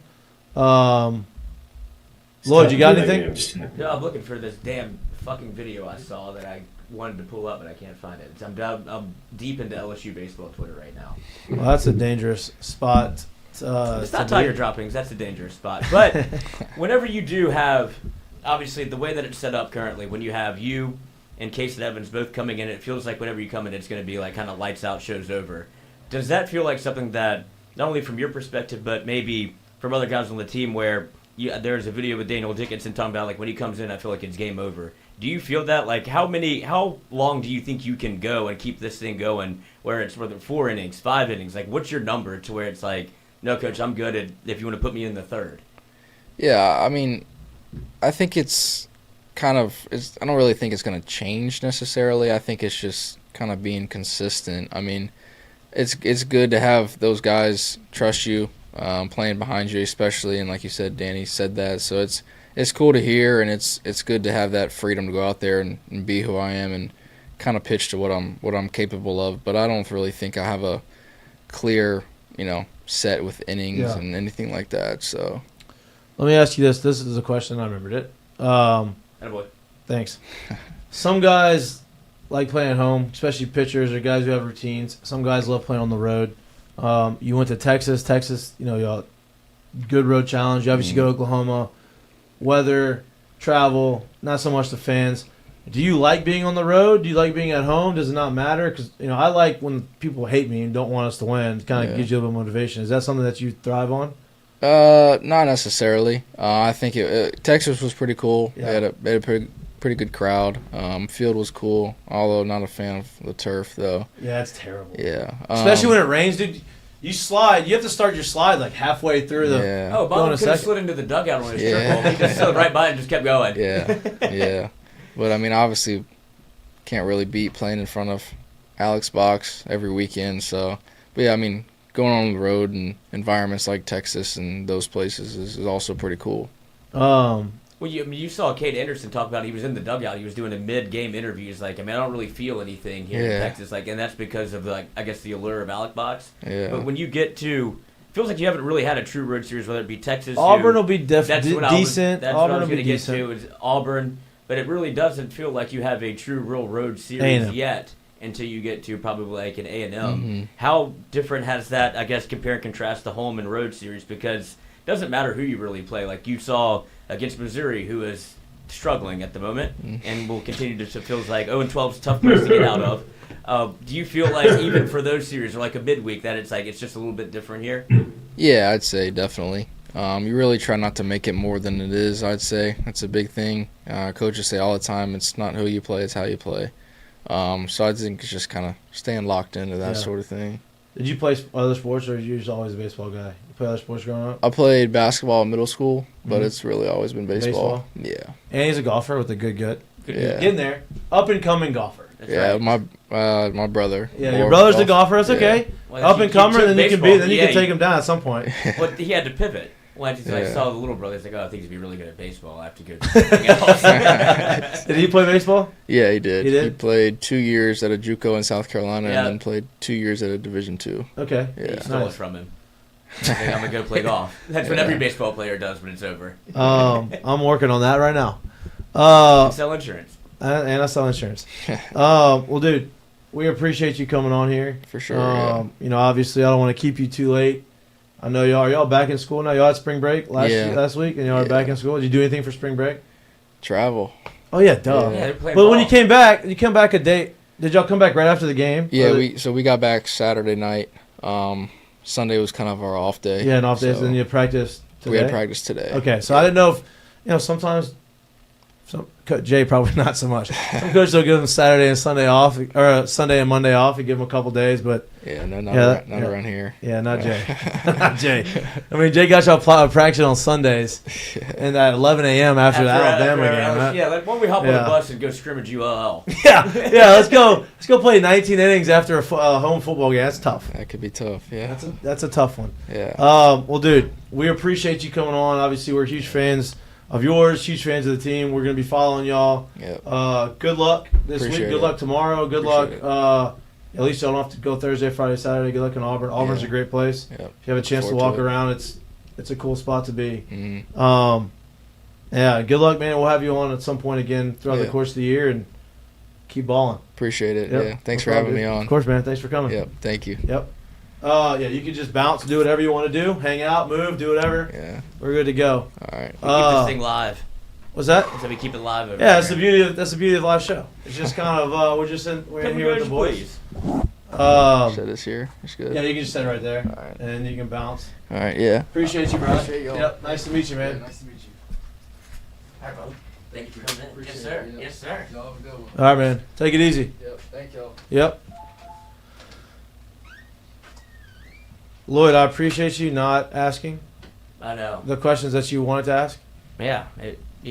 Lloyd, you got anything? No, I'm looking for this damn fucking video I saw that I wanted to pull up, but I can't find it. I'm deep into LSU baseball Twitter right now. Well, that's a dangerous spot. It's not tiger droppings. That's a dangerous spot. But whenever you do have, obviously, the way that it's set up currently, when you have you and Case and Evans both coming in, it feels like whenever you come in, it's going to be like kind of lights out, show's over. Does that feel like something that, not only from your perspective, but maybe from other guys on the team where there's a video with Daniel Dickinson talking about, like, when he comes in, I feel like it's game over. Do you feel that? Like, how long do you think you can go and keep this thing going where it's whether 4 innings, 5 innings? Like, what's your number to where it's like, no, Coach, I'm good if you want to put me in the 3rd? Yeah, I mean, I think it's I don't really think it's going to change necessarily. I think it's just kind of being consistent. I mean, it's good to have those guys trust you, playing behind you, especially, and like you said, Danny said that. So it's cool to hear, and it's good to have that freedom to go out there and be who I am and kind of pitch to what I'm capable of. But I don't really think I have a clear, set with innings and anything like that. So let me ask you this. This is a question. I remembered it. Attaboy. Thanks. Some guys like playing at home, especially pitchers or guys who have routines. Some guys love playing on the road. You went to Texas. Texas, y'all, good road challenge. You obviously go to Oklahoma. Weather, travel, not so much the fans. Do you like being on the road? Do you like being at home? Does it not matter? Because I like when people hate me and don't want us to win. It kind of gives you a little motivation. Is that something that you thrive on? Not necessarily. I think Texas was pretty cool. Yeah. They had a pretty good crowd. Field was cool, although not a fan of the turf though. Yeah, it's terrible. Yeah, especially when it rains, dude. You slide. You have to start your slide like halfway through the. Yeah. Oh, Bob could have slid into the dugout on his triple. He just slid right by it and just kept going. Yeah. But I mean, obviously, can't really beat playing in front of Alex Box every weekend. So, but yeah, I mean, going on the road and environments like Texas and those places is also pretty cool. Well, you saw Kate Anderson talk about he was in the dugout. He was doing a mid-game interview. He's like, I don't really feel anything here in Texas. Like, and that's because of I guess the allure of Alec Box. Yeah. But when you get to, feels like you haven't really had a true road series, whether it be Texas. Auburn will be decent. That's what Auburn I was will going to be get decent. to is Auburn. But it really doesn't feel like you have a true real road series yet until you get to probably like an A&M. Mm-hmm. How different has that, I guess, compare and contrast the home and road series? Because it doesn't matter who you really play. Like you saw against Missouri, who is struggling at the moment and will continue to feels like 0-12 is a tough place to get out of. Do you feel like even for those series or like a midweek that it's just a little bit different here? Yeah, I'd say definitely. You really try not to make it more than it is, I'd say. That's a big thing. Coaches say all the time, it's not who you play, it's how you play. So I think it's just kind of staying locked into that sort of thing. Did you play other sports, or were you just always a baseball guy? You play other sports growing up? I played basketball in middle school, but it's really always been baseball. Yeah. And he's a golfer with a good gut. Yeah. Getting there. Up-and-coming golfer. That's Yeah, right. my brother. Yeah, your brother's the golfer. That's Yeah. okay. Well, Up and comer, took then you can baseball. then you can take him down at some point. Well, he had to pivot. When I Yeah. saw the little brother, he's like, "Oh, I think he'd be really good at baseball. I have to go do something else." Did he play baseball? Yeah, he did. He did? He played 2 years at a JUCO in South Carolina, Yeah. and then played 2 years at a Division II. Okay. He Yeah. stole it Nice. from him. He's like, I'm gonna go play golf. That's what every baseball player does when it's over. I'm working on that right now. Sell insurance. And I sell insurance. Well, dude, we appreciate you coming on here. For sure. Yeah. You know, obviously, I don't want to keep you too late. I know y'all back in school now. Y'all had spring break last week, and y'all are back in school. Did you do anything for spring break? Travel. Oh yeah, duh. Yeah, they're playing But when ball. you came back a day. Did y'all come back right after the game? Yeah, Or we got back Saturday night. Sunday was kind of our off day. yeah, an off day, so and you practiced today. we had practice today. Okay, so I didn't know if sometimes. Jay probably not so much. Some coaches will give them Saturday and Sunday off, or Sunday and Monday off. You give them a couple days, but Yeah, no, not Yeah, around here. yeah, not Jay, not Jay. I mean, Jay got y'all practicing on Sundays, and at 11 a.m. after the Alabama game. Right? Yeah, like when we hop on Yeah. the bus and go scrimmage ULL. Yeah, let's go play 19 innings after a home football game. That's tough. That could be tough. Yeah. That's a tough one. Yeah. Well, dude, we appreciate you coming on. Obviously, we're huge fans of yours, huge fans of the team. We're going to be following y'all. Yep. Good luck this Appreciate week. Good it. luck tomorrow. Good Appreciate luck. At least y'all don't have to go Thursday, Friday, Saturday. Good luck in Auburn. Auburn's Yeah. a great place. Yep. If you have a chance to Forward walk to it. around, it's a cool spot to be. Mm-hmm. Yeah, good luck, man. We'll have you on at some point again throughout the Yeah. course of the year and keep balling. Appreciate it. Yep. Yeah. Thanks No for having problem, me dude. on. Of course, man. Thanks for coming. Yep. Thank you. Yep. Yeah, you can just bounce, do whatever you want to do, hang out, move, do whatever. Yeah. We're good to go. All right. We keep this thing live. What's that? So we keep it live over Yeah, that's there. the beauty of live show. It's just kind of we're in here with the boys. Set this here. It's good. Yeah, you can just sit right there, All right. and you can bounce. All right. Yeah. Appreciate you, bro. Appreciate y'all. Yep, nice to meet you, man. Nice to meet you. All right, brother. Thank you for coming in. Appreciate Yes, sir. it, yeah. Yes, sir. Y'all have a good one. All right, man. Take it easy. Yep. Thank y'all. Yep. Lloyd, I appreciate you not asking I know. the questions that you wanted to ask. Yeah.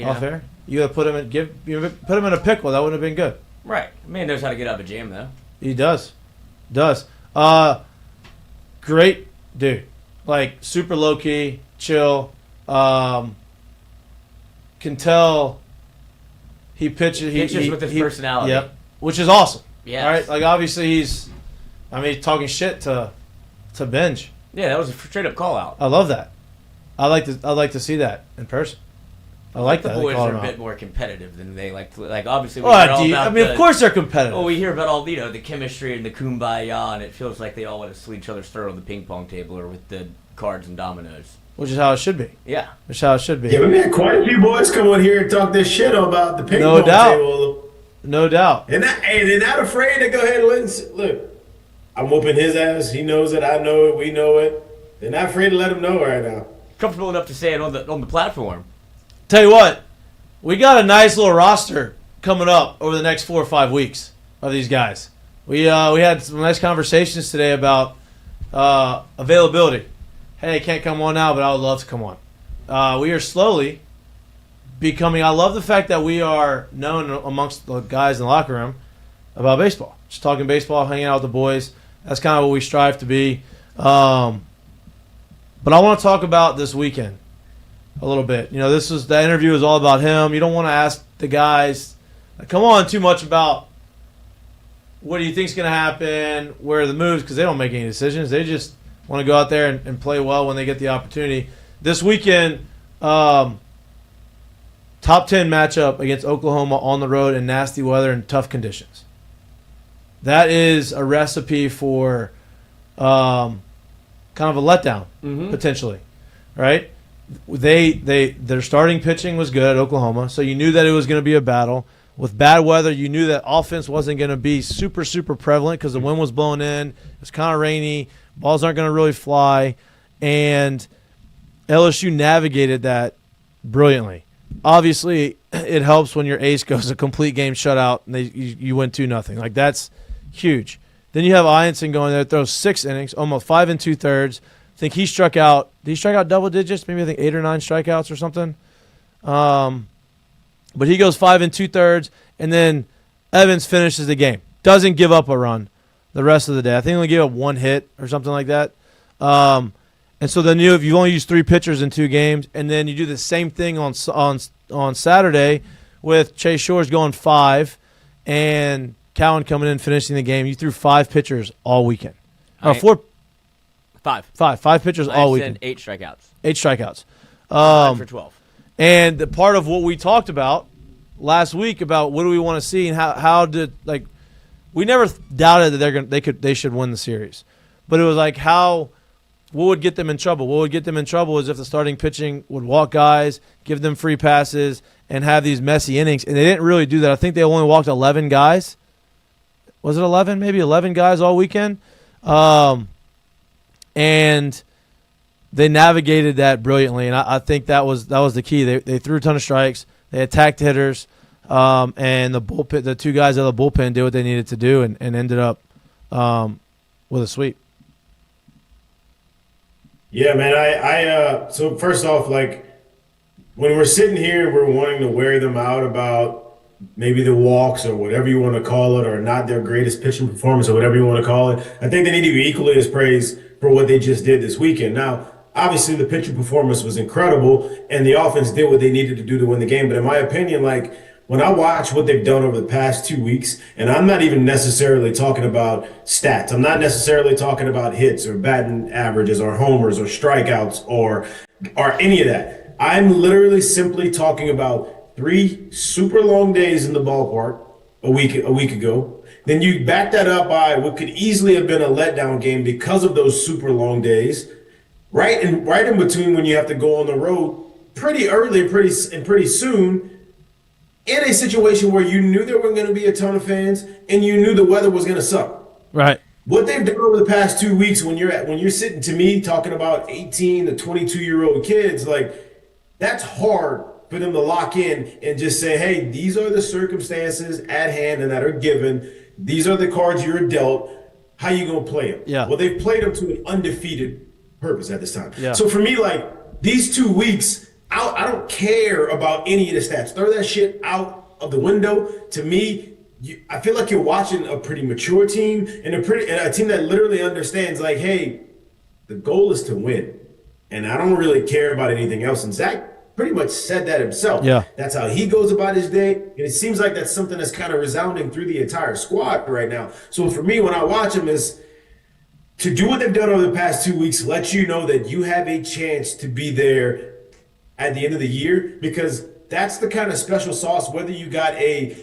Off air. You had put him in a pickle. That wouldn't have been good. Right. Man knows how to get out of a jam, though. He does. Great dude. Like super low key, chill. Can tell he pitches. He pitches with his personality. Yep. Which is awesome. Yes. All right. Like obviously he's talking shit to Benj. Yeah, that was a straight up call out. I love that. I'd like to see that in person. I like The that. They boys call are him a out. bit more competitive than they like to. Like obviously, we Oh, hear all about of course they're competitive. Well, we hear about all the chemistry and the kumbaya, and it feels like they all want to slit each other's throat on the ping pong table or with the cards and dominoes. Which is how it should be. Yeah. Which is how it should be. Yeah, we had quite a few boys come on here and talk this shit about the ping No pong doubt. table. No doubt. And they're not afraid to go ahead and look. I'm whooping his ass. He knows it. I know it. We know it. They're not afraid to let him know right now. Comfortable enough to say it on the platform. Tell you what, we got a nice little roster coming up over the next 4 or 5 weeks of these guys. We had some nice conversations today about availability. Hey, can't come on now, but I would love to come on. We are slowly becoming. I love the fact that we are known amongst the guys in the locker room about baseball. Just talking baseball, hanging out with the boys. That's kind of what we strive to be. But I want to talk about this weekend a little bit. You know, the interview is all about him. You don't want to ask the guys, come on, too much about what do you think's going to happen, where are the moves, because they don't make any decisions. They just want to go out there and play well when they get the opportunity. This weekend, top 10 matchup against Oklahoma on the road in nasty weather and tough conditions. That is a recipe for kind of a letdown, potentially, right? Their starting pitching was good at Oklahoma, so you knew that it was going to be a battle. with bad weather, you knew that offense wasn't going to be super, super prevalent because the wind was blowing in. It was kind of rainy. Balls aren't going to really fly. And LSU navigated that brilliantly. Obviously, it helps when your ace goes a complete game shutout and you win 2-0. Like, that's huge. Then you have Ianson going there, throws 6 innings, almost 5 2/3. I think he struck out. Did he strike out double digits? Maybe I think 8 or 9 strikeouts or something. But he goes 5 2/3, and then Evans finishes the game. Doesn't give up a run the rest of the day. I think he only gave up 1 hit or something like that. And so then you've only used 3 pitchers in 2 games, and then you do the same thing on Saturday with Chase Shores going 5 and Cowan coming in finishing the game. You threw 5 pitchers all weekend. Five pitchers all weekend. 8 strikeouts. 8 strikeouts. 5 for 12. And the part of what we talked about last week about what do we want to see and how did, like, we never doubted that they should win the series, but it was like what would get them in trouble? What would get them in trouble is if the starting pitching would walk guys, give them free passes, and have these messy innings. And they didn't really do that. I think they only walked 11 guys. Was it 11? Maybe 11 guys all weekend. And they navigated that brilliantly, and I think that was the key. They threw a ton of strikes. They attacked hitters, and the 2 guys out of the bullpen did what they needed to do and ended up with a sweep. Yeah, man. So first off, like, when we're sitting here, we're wanting to wear them out about maybe the walks or whatever you want to call it, or not their greatest pitching performance or whatever you want to call it. I think they need to be equally as praised for what they just did this weekend. Now, obviously, the pitching performance was incredible, and the offense did what they needed to do to win the game. But in my opinion, like, when I watch what they've done over the past 2 weeks, and I'm not even necessarily talking about stats. I'm not necessarily talking about hits or batting averages or homers or strikeouts or any of that. I'm literally simply talking about 3 super long days in the ballpark a week ago. Then you back that up by what could easily have been a letdown game because of those super long days. Right in between when you have to go on the road pretty early and pretty soon, in a situation where you knew there weren't going to be a ton of fans and you knew the weather was going to suck. Right. What they've done over the past 2 weeks, when you're sitting to me talking about 18 to 22-year-old kids, like, that's hard for them to lock in and just say, hey, these are the circumstances at hand and that are given. These are the cards you're dealt. How you going to play them? Yeah. Well, they've played them to an undefeated purpose at this time. Yeah. So for me, like, these 2 weeks, I don't care about any of the stats. Throw that shit out of the window. To me, I feel like you're watching a pretty mature team and a team that literally understands, like, hey, the goal is to win. And I don't really care about anything else. And Zach pretty much said that himself. Yeah. That's how he goes about his day. And it seems like that's something that's kind of resounding through the entire squad right now. So for me, when I watch him, is to do what they've done over the past 2 weeks, let you know that you have a chance to be there at the end of the year, because that's the kind of special sauce, whether you got a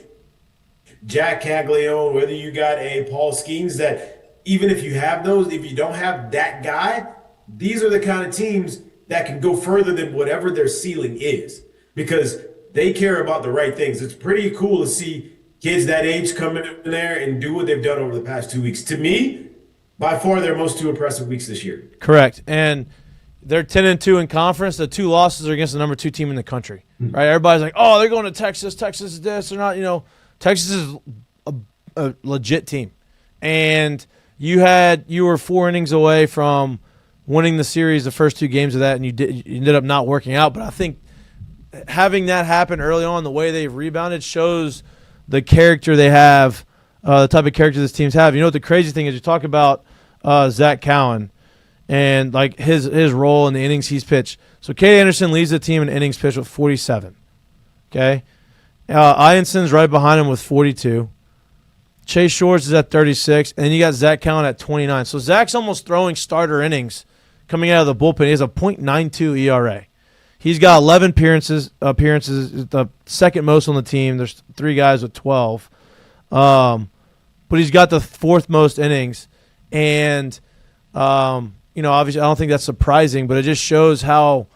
Jack Caglione, whether you got a Paul Skeens, that even if you have those, if you don't have that guy, these are the kind of teams that can go further than whatever their ceiling is, because they care about the right things. It's pretty cool to see kids that age come in there and do what they've done over the past 2 weeks. To me, by far their most 2 impressive weeks this year. Correct. And they're 10-2 in conference. The 2 losses are against the number 2 team in the country. Right? Everybody's like, oh, they're going to Texas. Texas is this. They're not, Texas is a legit team. And you were 4 innings away from winning the series the first 2 games of that, and you ended up not working out. But I think having that happen early on, the way they've rebounded, shows the character they have, the type of character this teams have. You know what the crazy thing is? You talk about Zac Cowan and like his role in the innings he's pitched. So Cade Anderson leads the team in innings pitched with 47. Okay, Ianson's right behind him with 42. Chase Shores is at 36, and then you got Zac Cowan at 29. So Zach's almost throwing starter innings coming out of the bullpen. He has a .92 ERA. He's got 11 appearances, the second most on the team. There's 3 guys with 12. But he's got the 4th most innings. And, obviously I don't think that's surprising, but it just shows how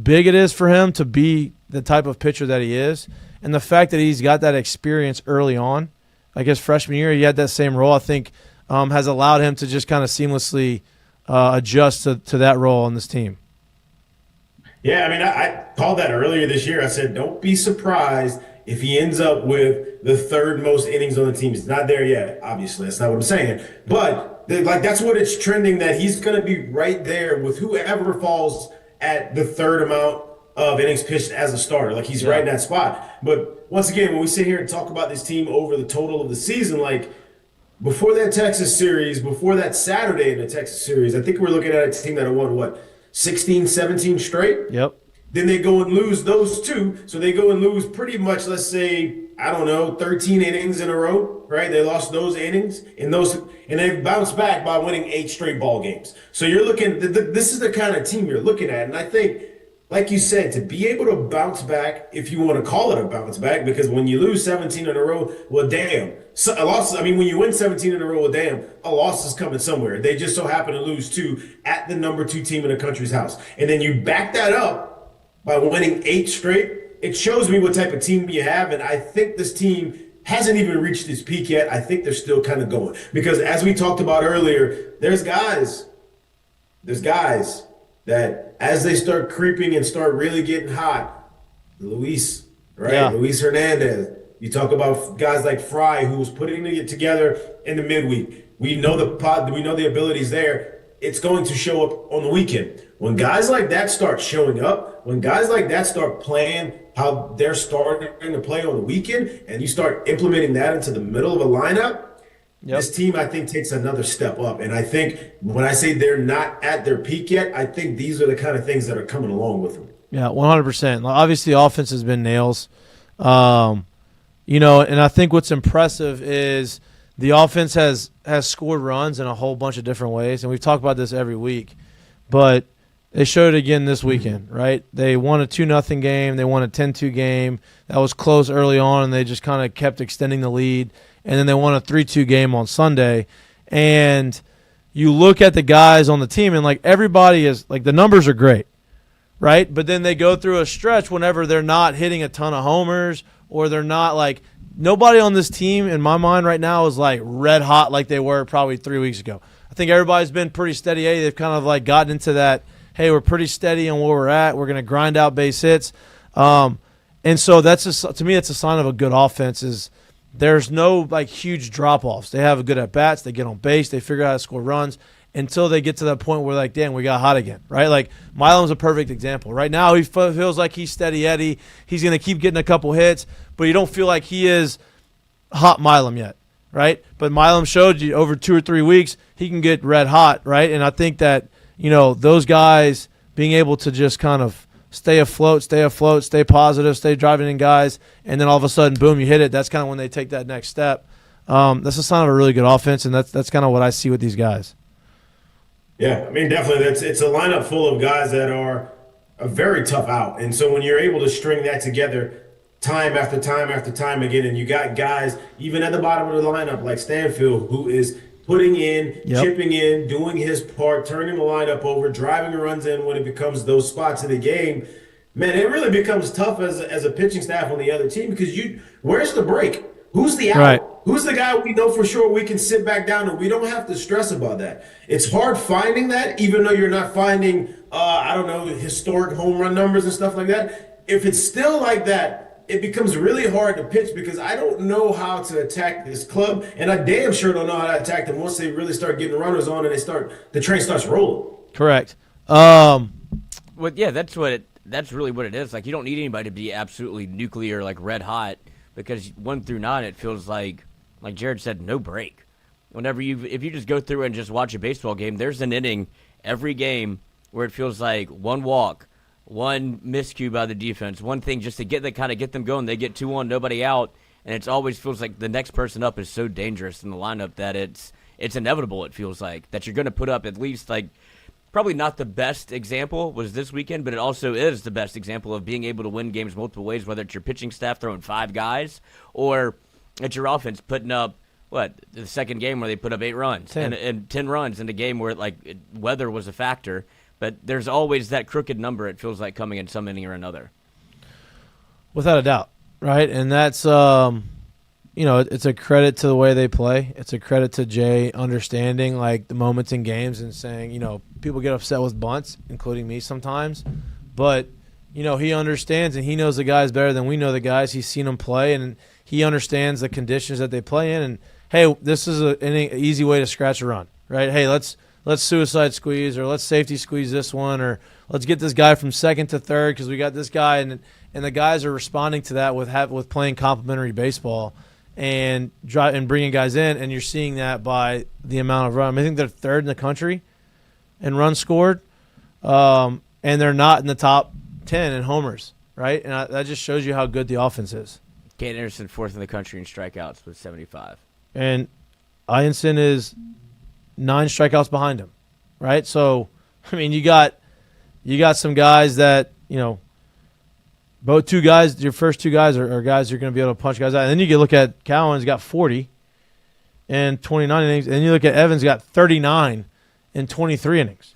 big it is for him to be the type of pitcher that he is. And the fact that he's got that experience early on, like his freshman year, he had that same role, I think has allowed him to just kind of seamlessly adjust to that role on this team. Yeah, I mean, I called that earlier this year. I said, don't be surprised if he ends up with the third most innings on the team. He's not there yet, obviously. That's not what I'm saying. But that's what it's trending, that he's going to be right there with whoever falls at the third amount of innings pitched as a starter. Like, he's right in that spot. But once again, when we sit here and talk about this team over the total of the season, like, before that Texas series, before that Saturday in the Texas series, I think we're looking at a team that had won, 16, 17 straight? Yep. Then they go and lose those two. So they go and lose pretty much, let's say, 13 innings in a row, right? They lost those innings and they bounced back by winning 8 straight ball games. So you're looking, this is the kind of team you're looking at. And I think, like you said, to be able to bounce back, if you want to call it a bounce back, because when you lose 17 in a row, well, damn. So a loss, when you win 17 in a row, well, damn, a loss is coming somewhere. They just so happen to lose 2 at the number 2 team in the country's house. And then you back that up by winning 8 straight. It shows me what type of team you have. And I think this team hasn't even reached its peak yet. I think they're still kind of going. Because as we talked about earlier, there's guys that as they start creeping and start really getting hot, Luis, right? Yeah. Luis Hernandez. You talk about guys like Fry, who was putting it together in the midweek. We know the abilities there. It's going to show up on the weekend. When guys like that start showing up, when guys like that start playing how they're starting to play on the weekend, and you start implementing that into the middle of a lineup, this team, I think, takes another step up. And I think when I say they're not at their peak yet, I think these are the kind of things that are coming along with them. Yeah, 100%. Obviously, the offense has been nails. And I think what's impressive is the offense has scored runs in a whole bunch of different ways, and we've talked about this every week. But they showed it again this weekend, right? They won a 2-0 game. They won a 10-2 game. That was close early on, and they just kind of kept extending the lead. And then they won a 3-2 game on Sunday. And you look at the guys on the team, and, everybody is – the numbers are great, right? But then they go through a stretch whenever they're not hitting a ton of homers or they're not, nobody on this team, in my mind right now, is, red hot like they were probably 3 weeks ago. I think everybody's been pretty steady. They've kind of, gotten into that, hey, we're pretty steady on where we're at. We're going to grind out base hits. And so to me, it's a sign of a good offense is – there's no huge drop-offs. They have a good at-bats. They get on base. They figure out how to score runs until they get to that point where damn, we got hot again, right? Milam's a perfect example. Right now he feels like he's steady Eddie. He's going to keep getting a couple hits, but you don't feel like he is hot Milam yet, right? But Milam showed you over 2 or 3 weeks he can get red hot, right? And I think that, those guys being able to just kind of stay afloat, stay positive, stay driving in guys, and then all of a sudden, boom, you hit it. That's kind of when they take that next step. That's a sign of a really good offense, and that's kind of what I see with these guys. Yeah, definitely. It's a lineup full of guys that are a very tough out. And so when you're able to string that together time after time after time again, and you got guys even at the bottom of the lineup like Stanfield, who is putting in, chipping in, doing his part, turning the lineup over, driving runs in when it becomes those spots in the game. Man, it really becomes tough as a pitching staff on the other team because where's the break? Who's the out? Right. Who's the guy we know for sure we can sit back down and we don't have to stress about that? It's hard finding that, even though you're not finding, historic home run numbers and stuff like that. If it's still like that, it becomes really hard to pitch because I don't know how to attack this club, and I damn sure don't know how to attack them once they really start getting runners on and the train starts rolling. Correct. Well, yeah, that's really what it is. You don't need anybody to be absolutely nuclear, red hot, because 1 through 9, it feels like Jared said, no break. If you just go through and just watch a baseball game, there's an inning every game where it feels like 1 walk, 1 miscue by the defense, 1 thing just to get them going. They get 2-1, nobody out, and it always feels like the next person up is so dangerous in the lineup that it's inevitable. It feels like that you're going to put up at least probably not the best example was this weekend, but it also is the best example of being able to win games multiple ways, whether it's your pitching staff throwing 5 guys or it's your offense putting up the second game where they put up 8 runs 10. and 10 runs in a game where weather was a factor. But there's always that crooked number, it feels like, coming in some inning or another. Without a doubt. right? And that's it's a credit to the way they play. It's a credit to Jay understanding like the moments in games and saying, people get upset with bunts, including me sometimes, but he understands and he knows the guys better than we know the guys. He's seen them play and he understands the conditions that they play in. And hey, this is an easy way to scratch a run, right? Hey, let's suicide squeeze or let's safety squeeze this one or let's get this guy from second to third because we got this guy and the guys are responding to that with playing complimentary baseball and bringing guys in, and you're seeing that by the amount of runs. I think they're third in the country in runs scored, and they're not in the top 10 in homers, right? And that just shows you how good the offense is. Kate Anderson, fourth in the country in strikeouts with 75. And Ianson is 9 strikeouts behind him, right? So, I mean, you got some guys that, both two guys, your first two guys are guys you're going to be able to punch guys out. And then you can look at Cowan's got 40 in 29 innings. And you look at Evans got 39 in 23 innings.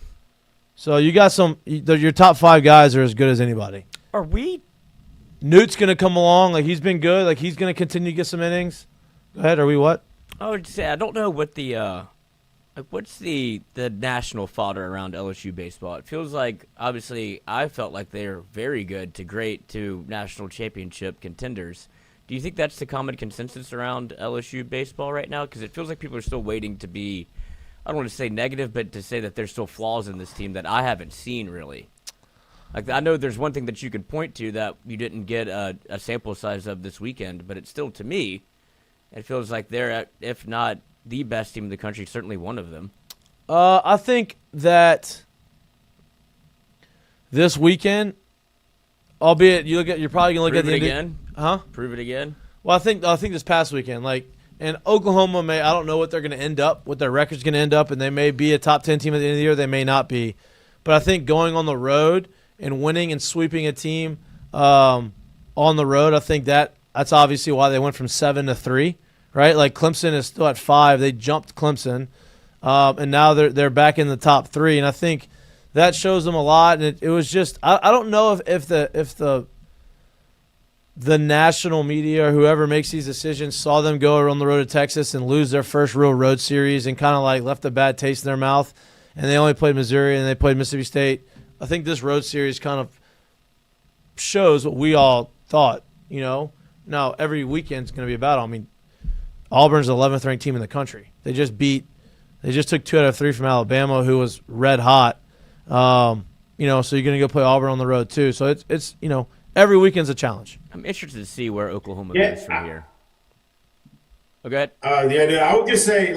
So you got your top 5 guys are as good as anybody. Are we? Newt's going to come along. Like, he's been good. Like, he's going to continue to get some innings. Go ahead. Are we what? I would say I don't know what what's the national fodder around LSU baseball? It feels like, obviously, I felt like they're very good to great to national championship contenders. Do you think that's the common consensus around LSU baseball right now? Because it feels like people are still waiting to be, I don't want to say negative, but to say that there's still flaws in this team that I haven't seen really. Like, I know there's one thing that you could point to that you didn't get a sample size of this weekend, but it's still, to me, it feels like they're, if not the best team in the country, certainly one of them. I think that this weekend, albeit you're probably gonna look at the again, huh? Prove it again. Well, I think this past weekend, and Oklahoma I don't know what they're gonna end up, what their record's gonna end up, and they may be a top 10 team at the end of the year, they may not be, but I think going on the road and winning and sweeping a team on the road, I think that's obviously why they went from 7 to 3. Right, like Clemson is still at 5. They jumped Clemson, and now they're back in the top 3. And I think that shows them a lot. And it was just I don't know if the national media or whoever makes these decisions saw them go on the road to Texas and lose their first real road series and kind of like left a bad taste in their mouth. And they only played Missouri and they played Mississippi State. I think this road series kind of shows what we all thought. Now every weekend's going to be a battle. I mean, Auburn's the 11th ranked team in the country. They just took 2 out of 3 from Alabama, who was red hot. So you're going to go play Auburn on the road too. So it's every weekend's a challenge. I'm interested to see where Oklahoma goes from here. Okay. I would just say,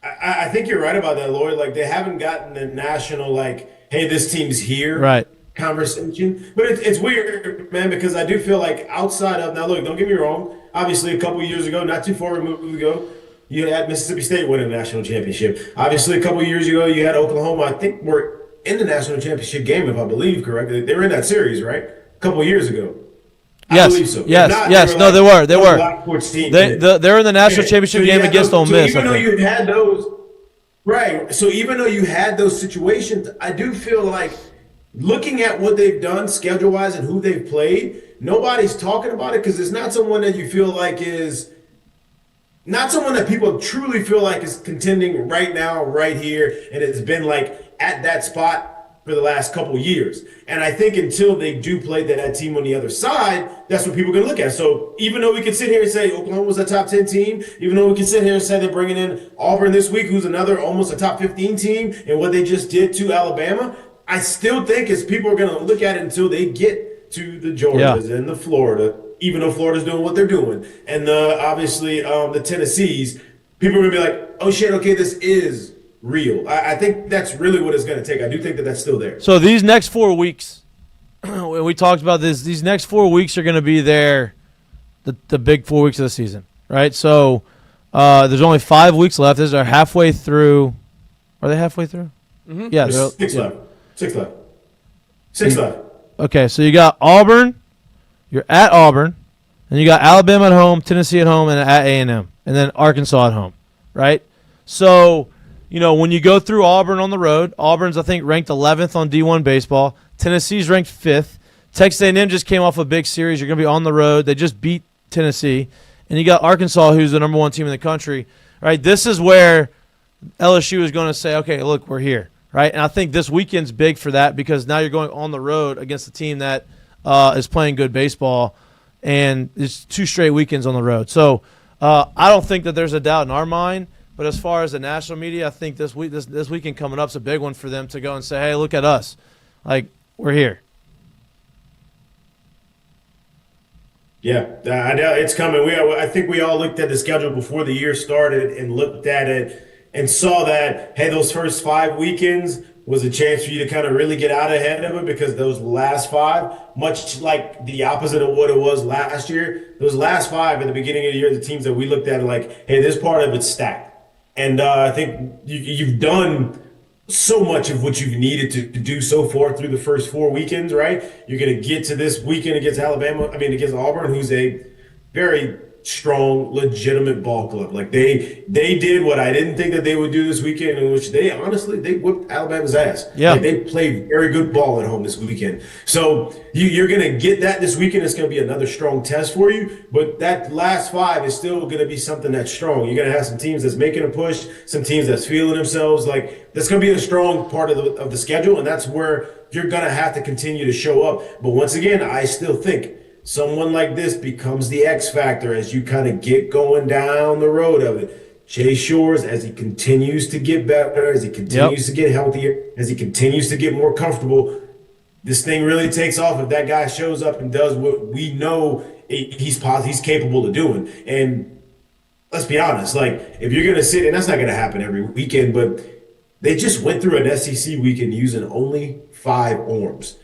I think you're right about that, Lloyd. Like, they haven't gotten the national, hey, this team's here. Right. Conversation, but it's weird, man, because I do feel like outside of, now look, don't get me wrong, obviously a couple years ago, not too far removed ago, you had Mississippi State win a national championship. Obviously a couple years ago you had Oklahoma, I think we're in the national championship game, if I believe correctly. They were in that series, right? A couple years ago. Yes, I believe so. Yes. No, they were. They're in the national championship game against Ole Miss. Even though you had those, right? So even though you had those situations, I do feel like, looking at what they've done schedule-wise and who they've played, nobody's talking about it because it's not someone that you feel like is not someone that people truly feel like is contending right now, right here, and it's been at that spot for the last couple years. And I think until they do play that team on the other side, that's what people are going to look at. So even though we could sit here and say Oklahoma was a top 10 team, even though we could sit here and say they're bringing in Auburn this week, who's another almost a top 15 team, and what they just did to Alabama, I still think as people are going to look at it until they get to the Georgias and the Florida, even though Florida's doing what they're doing, and obviously the Tennessees, people are going to be like, oh shit, okay, this is real. I think that's really what it's going to take. I do think that that's still there. So these next 4 weeks, we talked about this, these next 4 weeks are going to be the big 4 weeks of the season, right? So there's only 5 weeks left. They're halfway through. Are they halfway through? Mm-hmm. Yeah. There's 6 left. 6 left. Okay, so you got Auburn. You're at Auburn. And you got Alabama at home, Tennessee at home, and at A&M. And then Arkansas at home, right? So, when you go through Auburn on the road, Auburn's, I think, ranked 11th on D1 baseball. Tennessee's ranked 5th. Texas A&M just came off a big series. You're going to be on the road. They just beat Tennessee. And you got Arkansas, who's the number 1 team in the country. Right? This is where LSU is going to say, okay, look, we're here. Right? And I think this weekend's big for that because now you're going on the road against a team that is playing good baseball. And it's 2 straight weekends on the road. So I don't think that there's a doubt in our mind. But as far as the national media, I think this weekend coming up is a big one for them to go and say, hey, look at us. Like, we're here. Yeah, I know it's coming. I think we all looked at the schedule before the year started and looked at it and saw that, hey, those first 5 weekends was a chance for you to kind of really get out ahead of it because those last 5, much like the opposite of what it was last year, those last 5 at the beginning of the year, the teams that we looked at are like, hey, this part of it's stacked. And I think you've done so much of what you've needed to do so far through the first 4 weekends, right? You're going to get to this weekend against against Auburn, who's a very strong, legitimate ball club. Like they did what I didn't think that they would do this weekend, in which they whipped Alabama's ass. Yeah, like, they played very good ball at home this weekend. So you're going to get that this weekend. It's going to be another strong test for you. But that last 5 is still going to be something that's strong. You're going to have some teams that's making a push, some teams that's feeling themselves. Like that's going to be a strong part of the schedule, and that's where you're going to have to continue to show up. But once again, I still think someone like this becomes the X factor as you kind of get going down the road of it. Chase Shores, as he continues to get better, as he continues to get healthier, as he continues to get more comfortable, this thing really takes off if that guy shows up and does what we know he's capable of doing. And let's be honest, like if you're going to sit, and that's not going to happen every weekend, but they just went through an SEC weekend using only 5 arms.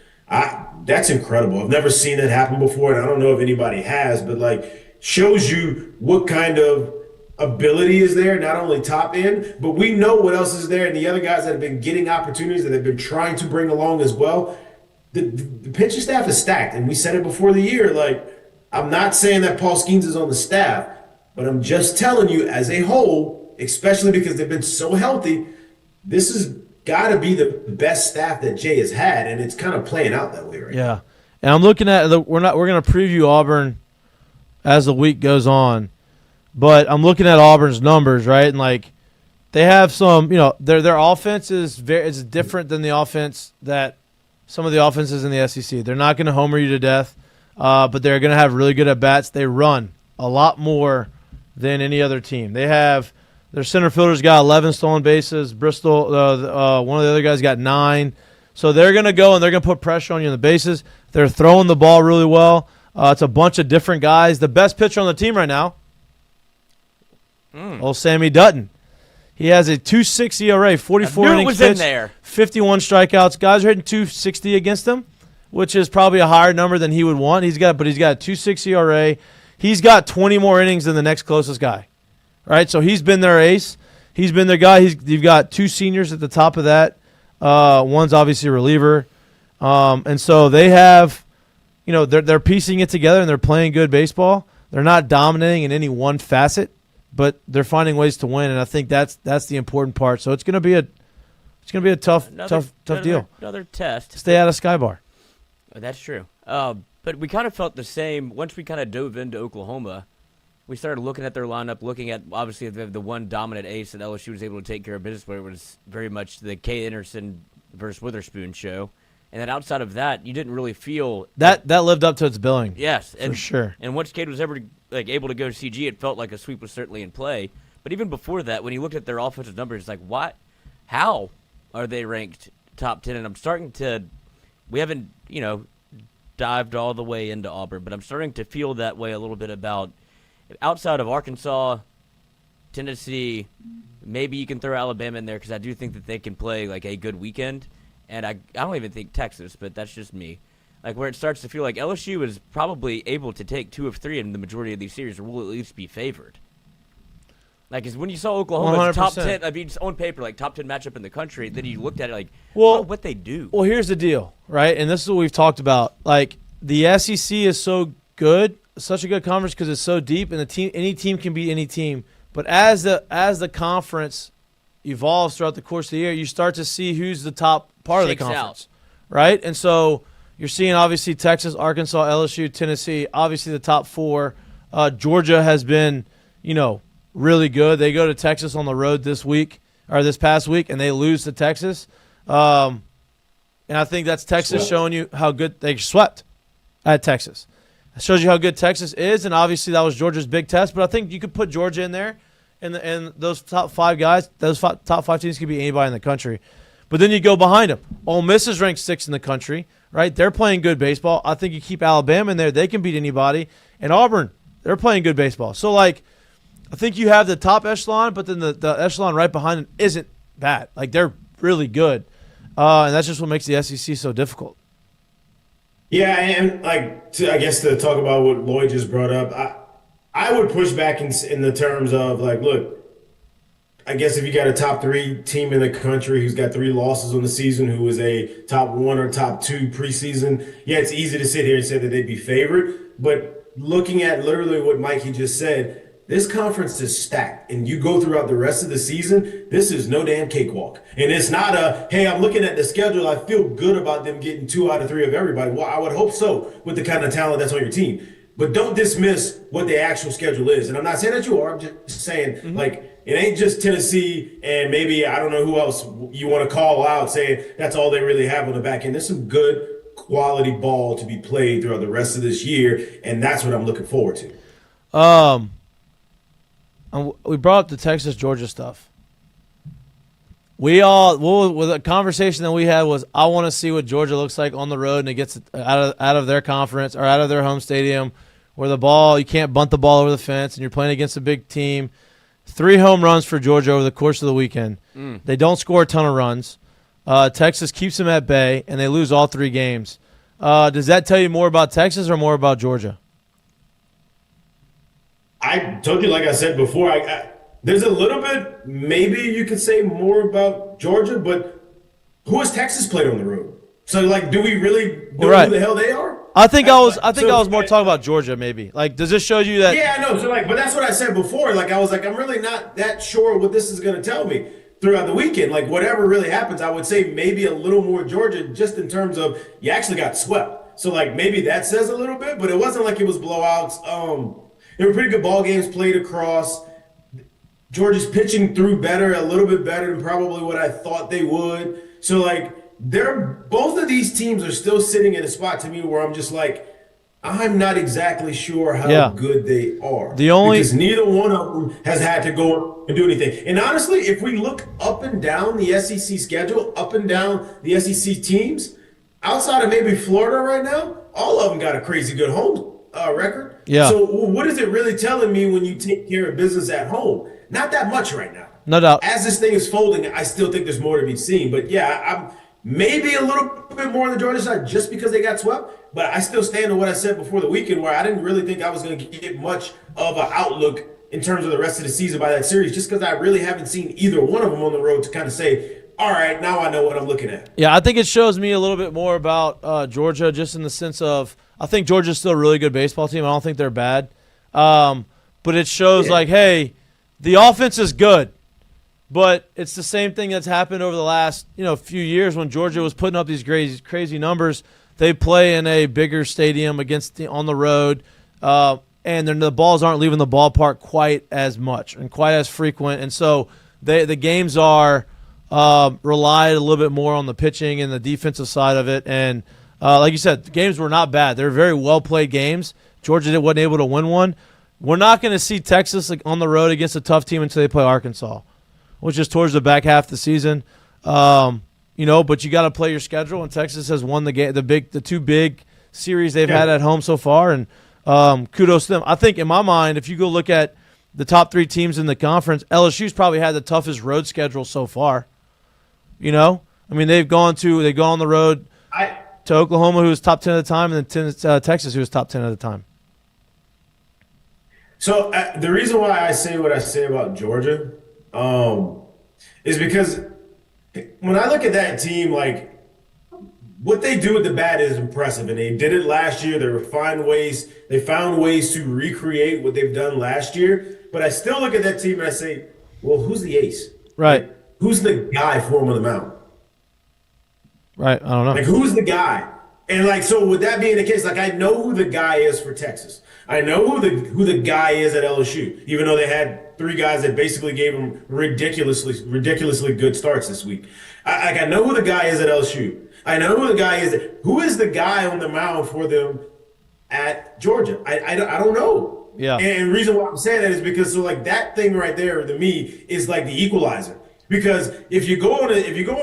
That's incredible. I've never seen that happen before, and I don't know if anybody has, but like shows you what kind of ability is there, not only top end, but we know what else is there, and the other guys that have been getting opportunities that they've been trying to bring along as well. The pitching staff is stacked, and we said it before the year. Like, I'm not saying that Paul Skeens is on the staff, but I'm just telling you as a whole, especially because they've been so healthy, this has got to be the best staff that Jay has had, and it's kind of playing out that way right now. Yeah, and I'm looking at we're going to preview Auburn as the week goes on, but I'm looking at Auburn's numbers, right? And like they have some, their offense is different than the offense that some of the offenses in the SEC. They're not going to homer you to death, but they're going to have really good at bats. They run a lot more than any other team. They have. Their center fielder's got 11 stolen bases. Bristol, one of the other guys got 9. So they're going to go and they're going to put pressure on you on the bases. They're throwing the ball really well. It's a bunch of different guys. The best pitcher on the team right now, old Sammy Dutton. He has a 2.6 ERA, 44 innings pitched, 51 strikeouts. Guys are hitting 260 against him, which is probably a higher number than he would want. He's got a 2.6 ERA. He's got 20 more innings than the next closest guy. Right, so he's been their ace. He's been their guy. You've got 2 seniors at the top of that. One's obviously a reliever. And so they have, they're piecing it together and they're playing good baseball. They're not dominating in any one facet, but they're finding ways to win, and I think that's the important part. So it's going to be a tough deal. Another test. Stay out of Skybar. That's true. But we kind of felt the same once we kind of dove into Oklahoma. We started looking at their lineup, looking at obviously the one dominant ace that LSU was able to take care of business, where it was very much the Kay Anderson versus Witherspoon show. And then outside of that, you didn't really feel that lived up to its billing. Yes, for sure. And once Cade was ever able to go to CG, it felt like a sweep was certainly in play. But even before that, when you looked at their offensive numbers, it's like, what? How are they ranked top 10? And I'm starting to, we haven't dived all the way into Auburn, but I'm starting to feel that way a little bit about. Outside of Arkansas, Tennessee, maybe you can throw Alabama in there because I do think that they can play like a good weekend. And I don't even think Texas, but that's just me. Like where it starts to feel like LSU is probably able to take 2 of 3 in the majority of these series, or will at least be favored. Like, because when you saw Oklahoma's 100%. top 10, I mean, on paper, like top 10 matchup in the country, then you looked at it like, what they do. Well, here's the deal, right? And this is what we've talked about. Like, the SEC is so good. Such a good conference because it's so deep, and any team can beat any team. But as the conference evolves throughout the course of the year, you start to see who's the top part of the conference, right? And so you're seeing obviously Texas, Arkansas, LSU, Tennessee, obviously the top 4. Georgia has been, really good. They go to Texas on the road this past week, and they lose to Texas. And I think that's Texas showing you how good they swept at Texas. It shows you how good Texas is, and obviously that was Georgia's big test. But I think you could put Georgia in there, and those top 5 guys, top 5 teams could be anybody in the country. But then you go behind them. Ole Miss is ranked 6th in the country, right? They're playing good baseball. I think you keep Alabama in there, they can beat anybody. And Auburn, they're playing good baseball. So, I think you have the top echelon, but then the echelon right behind them isn't bad. They're really good. And that's just what makes the SEC so difficult. Yeah, and I guess to talk about what Lloyd just brought up, I would push back in the terms of look, I guess if you got a top 3 team in the country who's got 3 losses on the season, who is a top 1 or top 2 preseason, yeah, it's easy to sit here and say that they'd be favored. But looking at literally what Mikey just said, this conference is stacked, and you go throughout the rest of the season, this is no damn cakewalk. And it's not hey, I'm looking at the schedule, I feel good about them getting 2 out of 3 of everybody. Well, I would hope so with the kind of talent that's on your team. But don't dismiss what the actual schedule is. And I'm not saying that you are, I'm just saying, it ain't just Tennessee and maybe, I don't know who else you want to call out saying that's all they really have on the back end. There's some good quality ball to be played throughout the rest of this year, and that's what I'm looking forward to. We brought up the Texas-Georgia stuff. With a conversation that we had was, I want to see what Georgia looks like on the road and it gets out of their conference or out of their home stadium where you can't bunt the ball over the fence and you're playing against a big team. 3 home runs for Georgia over the course of the weekend. They don't score a ton of runs. Texas keeps them at bay, and they lose all 3 games. Does that tell you more about Texas or more about Georgia? I told you, like I said before, there's a little bit, maybe you could say more about Georgia, but who has Texas played on the road? So, do we really know who the hell they are? I think I was more talking about Georgia, maybe. Does this show you that? Yeah, I know. So, but that's what I said before. I was I'm really not that sure what this is going to tell me throughout the weekend. Whatever really happens, I would say maybe a little more Georgia, just in terms of you actually got swept. So, maybe that says a little bit, but it wasn't like it was blowouts. There were pretty good ball games played across. Georgia's pitching through better, a little bit better than probably what I thought they would. So, both of these teams are still sitting in a spot to me where I'm just I'm not exactly sure how good they are. Because neither one of them has had to go and do anything. And honestly, if we look up and down the SEC schedule, up and down the SEC teams, outside of maybe Florida right now, all of them got a crazy good home record. Yeah. So what is it really telling me when you take care of business at home? Not that much right now. No doubt. As this thing is folding, I still think there's more to be seen. But yeah, I'm maybe a little bit more on the Georgia side just because they got swept. But I still stand on what I said before the weekend, where I didn't really think I was going to get much of an outlook in terms of the rest of the season by that series, just because I really haven't seen either one of them on the road to kind of say, all right, now I know what I'm looking at. Yeah, I think it shows me a little bit more about Georgia, just in the sense of I think Georgia's still a really good baseball team. I don't think they're bad. But it shows hey, the offense is good. But it's the same thing that's happened over the last few years when Georgia was putting up these crazy numbers. They play in a bigger stadium on the road, and then the balls aren't leaving the ballpark quite as much and quite as frequent. And so the games are relied a little bit more on the pitching and the defensive side of it. And like you said, the games were not bad. They were very well-played games. Georgia wasn't able to win one. We're not going to see Texas on the road against a tough team until they play Arkansas, which is towards the back half of the season. But you got to play your schedule, and Texas has won the 2 big series they've had at home so far, and kudos to them. I think in my mind, if you go look at the top 3 teams in the conference, LSU's probably had the toughest road schedule so far. They've gone on the road to Oklahoma, who was top 10 at the time, and then Texas, who was top 10 at the time. So the reason why I say what I say about Georgia is because when I look at that team, what they do with the bat is impressive, and they did it last year. They found ways to recreate what they've done last year. But I still look at that team and I say, well, who's the ace? Right. Who's the guy for him on the mound? Right. I don't know. Who's the guy? And like, so with that being the case, like I know who the guy is for Texas. I know who the guy is at LSU, even though they had 3 guys that basically gave them ridiculously good starts this week. I know who the guy is at LSU. I know who the guy is. Who is the guy on the mound for them at Georgia? I don't know. Yeah. And the reason why I'm saying that is because so like that thing right there to me is like the equalizer. Because if you go on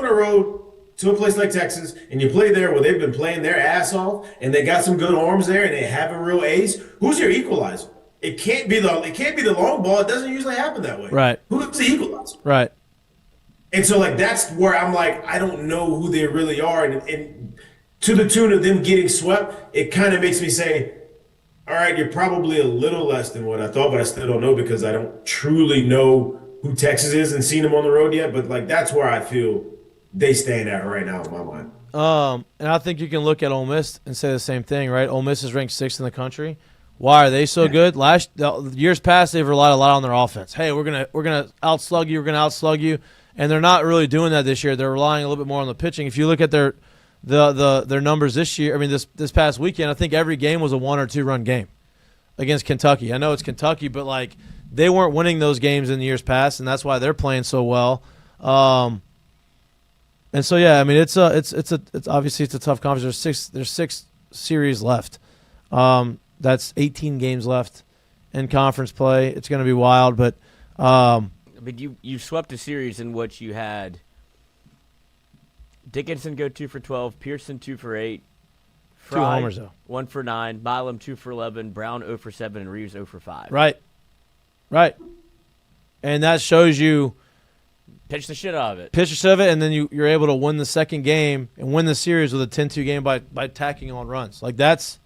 a road to a place like Texas and you play there where they've been playing their ass off and they got some good arms there and they have a real ace, who's your equalizer? It can't be the long ball. It doesn't usually happen that way. Right. Who's the equalizer? Right. And so like that's where I'm like, I don't know who they really are. And to the tune of them getting swept, it kind of makes me say, all right, you're probably a little less than what I thought, but I still don't know because I don't truly know who Texas is and seen them on the road yet. But like that's where I feel they stand at right now in my mind. And I think you can look at Ole Miss and say the same thing, right? Ole Miss is ranked 6th in the country. Why are they so good? Years past, they've relied a lot on their offense. Hey, we're gonna outslug you. We're gonna outslug you, and they're not really doing that this year. They're relying a little bit more on the pitching. If you look at their numbers this year, I mean this past weekend, I think every game was a 1 or 2 run game against Kentucky. I know it's Kentucky, but like they weren't winning those games in the years past, and that's why they're playing so well. And so yeah, I mean it's obviously it's a tough conference. There's 6 series left. That's 18 games left in conference play. It's going to be wild, but you swept a series in which you had Dickinson go 2 for 12, Pearson 2 for 8, Fry, 2 homers though, 1 for 9, Milam 2 for 11, Brown 0 for 7, and Reeves 0 for 5. Right, and that shows you. Pitch the shit out of it. And then you're able to win the second game and win the series with a 10-2 game by tacking on runs. Like that's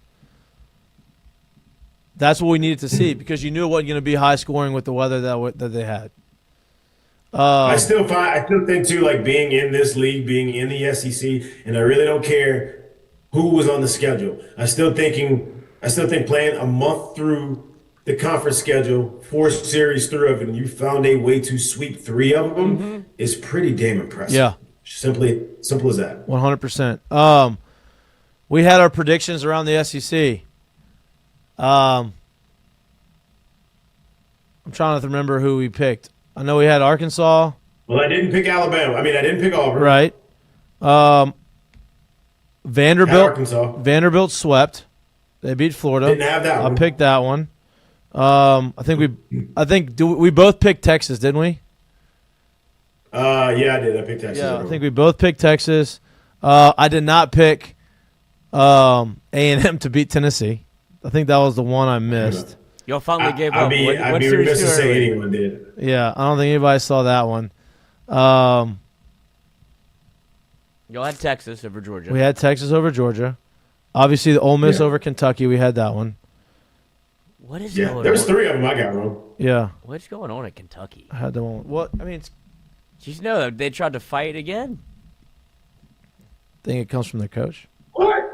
what we needed to see because you knew it wasn't going to be high scoring with the weather that they had. I still think too, like being in this league, being in the SEC, and I really don't care who was on the schedule. I still think playing a month through the conference schedule, 4 series through of it, and you found a way to sweep 3 of them is pretty damn impressive. Yeah. Simple as that. 100%. We had our predictions around the SEC. I'm trying to remember who we picked. I know we had Arkansas. Well, I didn't pick Alabama. I didn't pick Auburn. Right. Vanderbilt swept. They beat Florida. Didn't have that one. I picked that one. I think we both picked Texas, didn't we? Yeah, I did. I picked Texas. Yeah, I think we both picked Texas. I did not pick A&M to beat Tennessee. I think that was the one I missed. Y'all finally gave up. I'd be remiss to say anyone did. Yeah, I don't think anybody saw that one. Y'all had Texas over Georgia. We had Texas over Georgia. Obviously, the Ole Miss over Kentucky. We had that one. What is going on? There's 3 of them I got wrong. Yeah. What's going on at Kentucky? I had the one. What? I mean, Did you know they tried to fight again? I think it comes from their coach. What?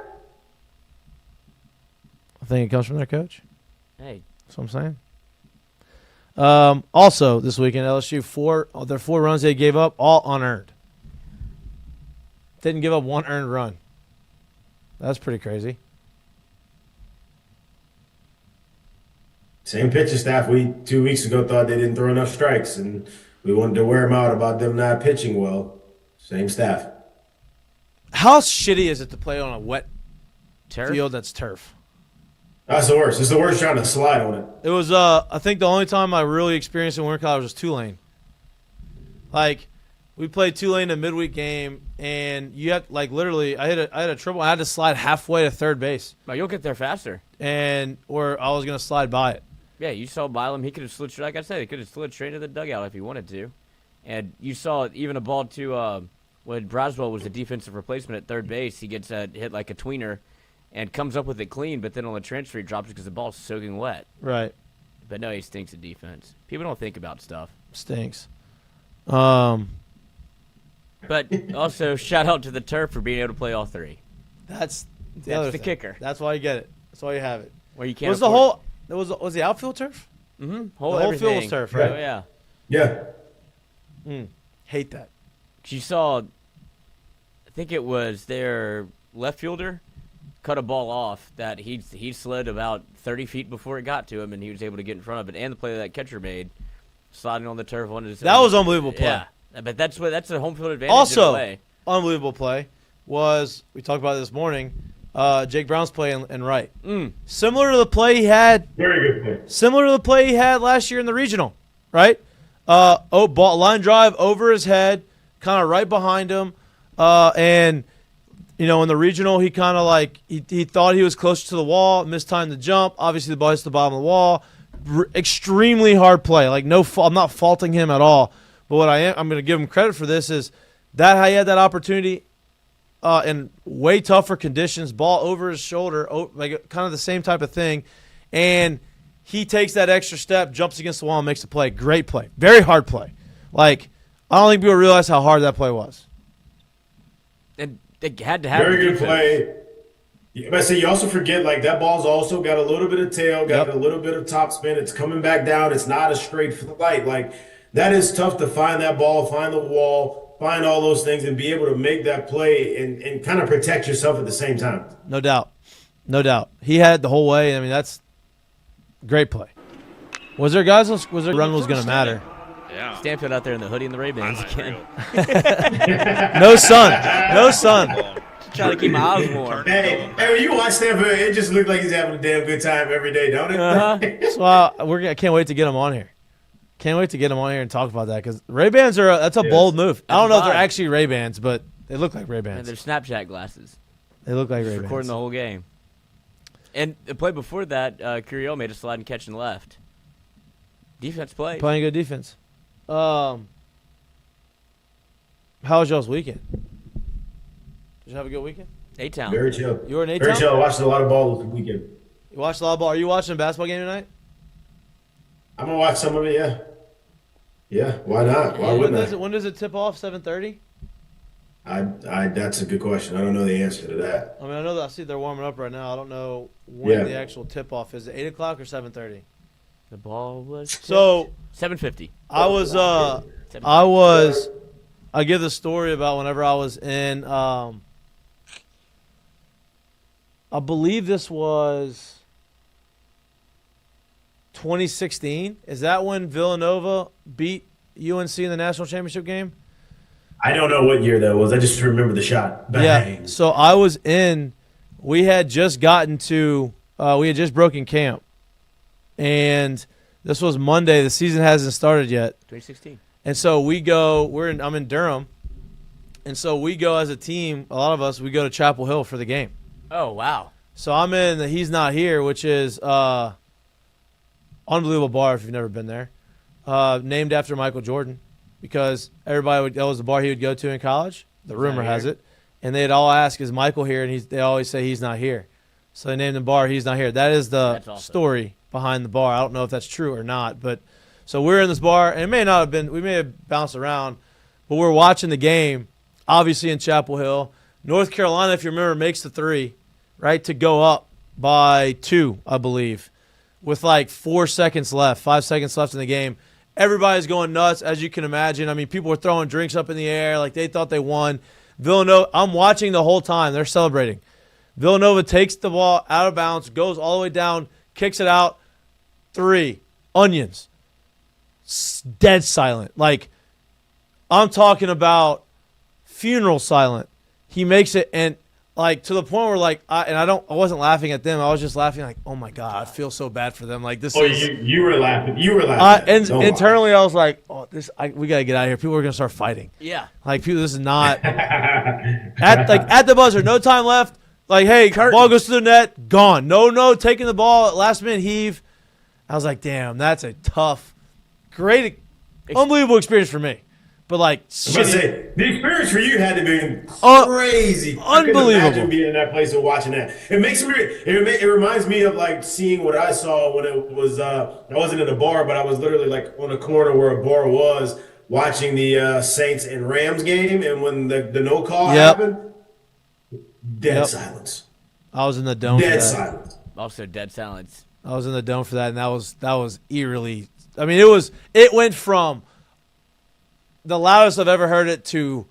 I think it comes from their coach. Hey. That's what I'm saying. Also, this weekend, LSU, their 4 runs they gave up, all unearned. Didn't give up 1 earned run. That's pretty crazy. Same pitching staff 2 weeks ago thought they didn't throw enough strikes, and we wanted to wear them out about them not pitching well. Same staff. How shitty is it to play on a wet Turf? field that's turf? That's the worst. It's the worst trying to slide on it. It was, I think the only time I really experienced it in winter college was Tulane. Like, we played Tulane in a midweek game, and you had, like, literally, I had a triple. I had to slide halfway to third base. Oh, you'll get there faster. Or I was going to slide by it. Yeah, you saw Milam. He could have slid, like I said, he could have slid straight to the dugout if he wanted to. And you saw even a ball to, when Braswell was the defensive replacement at third base, he gets hit like a tweener and comes up with it clean, but then on the transfer he drops it because the ball's soaking wet. Right. But no, he stinks at defense. People don't think about stuff. Stinks. But also, shout out to the turf for being able to play all 3. That's the That's the kicker. That's why you get it. That's why you have it. Where you can't. Was the outfield turf? Mm-hmm. The whole field was turf, right? Oh, yeah. Yeah. Hate that. You saw, I think it was their left fielder cut a ball off that he slid about 30 feet before it got to him, and he was able to get in front of it. And the play that catcher made, sliding on the turf. That was unbelievable play. Yeah, but that's a home field advantage. Also, in a way. unbelievable play was, we talked about it this morning, Jake Brown's play in right. Similar to the play he had. Very good play. Similar to the play he had last year in the regional, right? Ball line drive over his head, kind of right behind him, and in the regional he kind of he thought he was closer to the wall, mistimed the jump. Obviously the ball hits the bottom of the wall. Extremely hard play. I'm not faulting him at all, but what I'm going to give him credit for this is that how he had that opportunity. In way tougher conditions, ball over his shoulder, kind of the same type of thing, and he takes that extra step, jumps against the wall, and makes a play. Great play. Very hard play. I don't think people realize how hard that play was. And they had to have very good play. But I say you also forget that ball's also got a little bit of tail, got a little bit of top spin. It's coming back down. It's not a straight flight. That is tough to find that ball, find the wall, find all those things, and be able to make that play and kind of protect yourself at the same time. No doubt. He had it the whole way. I mean, that's great play. Was there run was going to matter? Yeah. Stanfield out there in the hoodie and the Ray-Bans again. No sun. Trying to keep my eyes warm. Hey, when you watch Stanfield, it just looked like he's having a damn good time every day, don't it? So I can't wait to get him on here. Can't wait to get him on here and talk about that because Ray-Bans that's a bold move. I don't know if they're actually Ray-Bans, but they look like Ray-Bans. And they're Snapchat glasses. They look like Ray-Bans. Recording the whole game. And the play before that, Curiel made a slide and catch and left. Defense play. Playing good defense. How was y'all's weekend? Did you have a good weekend? A-Town. Very chill. You were in A-Town? Very chill. I watched a lot of ball this weekend. You watched a lot of ball. Are you watching a basketball game tonight? I'm going to watch some of it, yeah. Yeah, why not? Why wouldn't I? When does it tip off? 7:30? That's a good question. I don't know the answer to that. I mean, I know that I see they're warming up right now. I don't know when the actual tip off is. It 8 o'clock or 7:30? The ball was 7:50. I give the story about whenever I was in. I believe this was 2016. Is that when Villanova beat UNC in the national championship game? I don't know what year that was. I just remember the shot. Bang. Yeah. So I was in. We had just gotten to. We had just broken camp, and this was Monday. The season hasn't started yet. 2016. And so we go. I'm in Durham, and so we go as a team. A lot of us we go to Chapel Hill for the game. Oh wow. So I'm in the He's Not Here, which is unbelievable bar if you've never been there. Named after Michael Jordan, because that was the bar he would go to in college. The rumor has it, and they'd all ask, "Is Michael here?" And they always say he's not here. So they named the bar He's Not Here. That is the story behind the bar. I don't know if that's true or not, but so we're in this bar, and it may not have been. We may have bounced around, but we're watching the game, obviously in Chapel Hill. North Carolina, if you remember, makes the three, right, to go up by 2, I believe, with 4 seconds left, 5 seconds left in the game. Everybody's going nuts, as you can imagine. I mean, people were throwing drinks up in the air they thought they won. Villanova, I'm watching the whole time. They're celebrating. Villanova takes the ball out of bounds, goes all the way down, kicks it out. 3. Onions. Dead silent. I'm talking about funeral silent. He makes it, and to the point where I wasn't laughing at them. I was just laughing oh my God, I feel so bad for them. This. Oh, you were laughing. You were laughing. Internally, I was like, oh, we gotta get out of here. People are gonna start fighting. Yeah. People, this is not at the buzzer. No time left. Hey, ball goes to the net. Gone. No, taking the ball at last minute heave. I was like, damn, that's a tough, great, unbelievable experience for me. But the experience for you had to be crazy, unbelievable. I couldn't imagine being in that place and watching that. It reminds me of seeing what I saw when it was. I wasn't in a bar, but I was literally on a corner where a bar was, watching the Saints and Rams game, and when the no call happened, dead silence. I was in the dome. Dead silence. Also, dead silence. I was in the dome for that, and that was eerily. I mean, it went from the loudest I've ever heard it to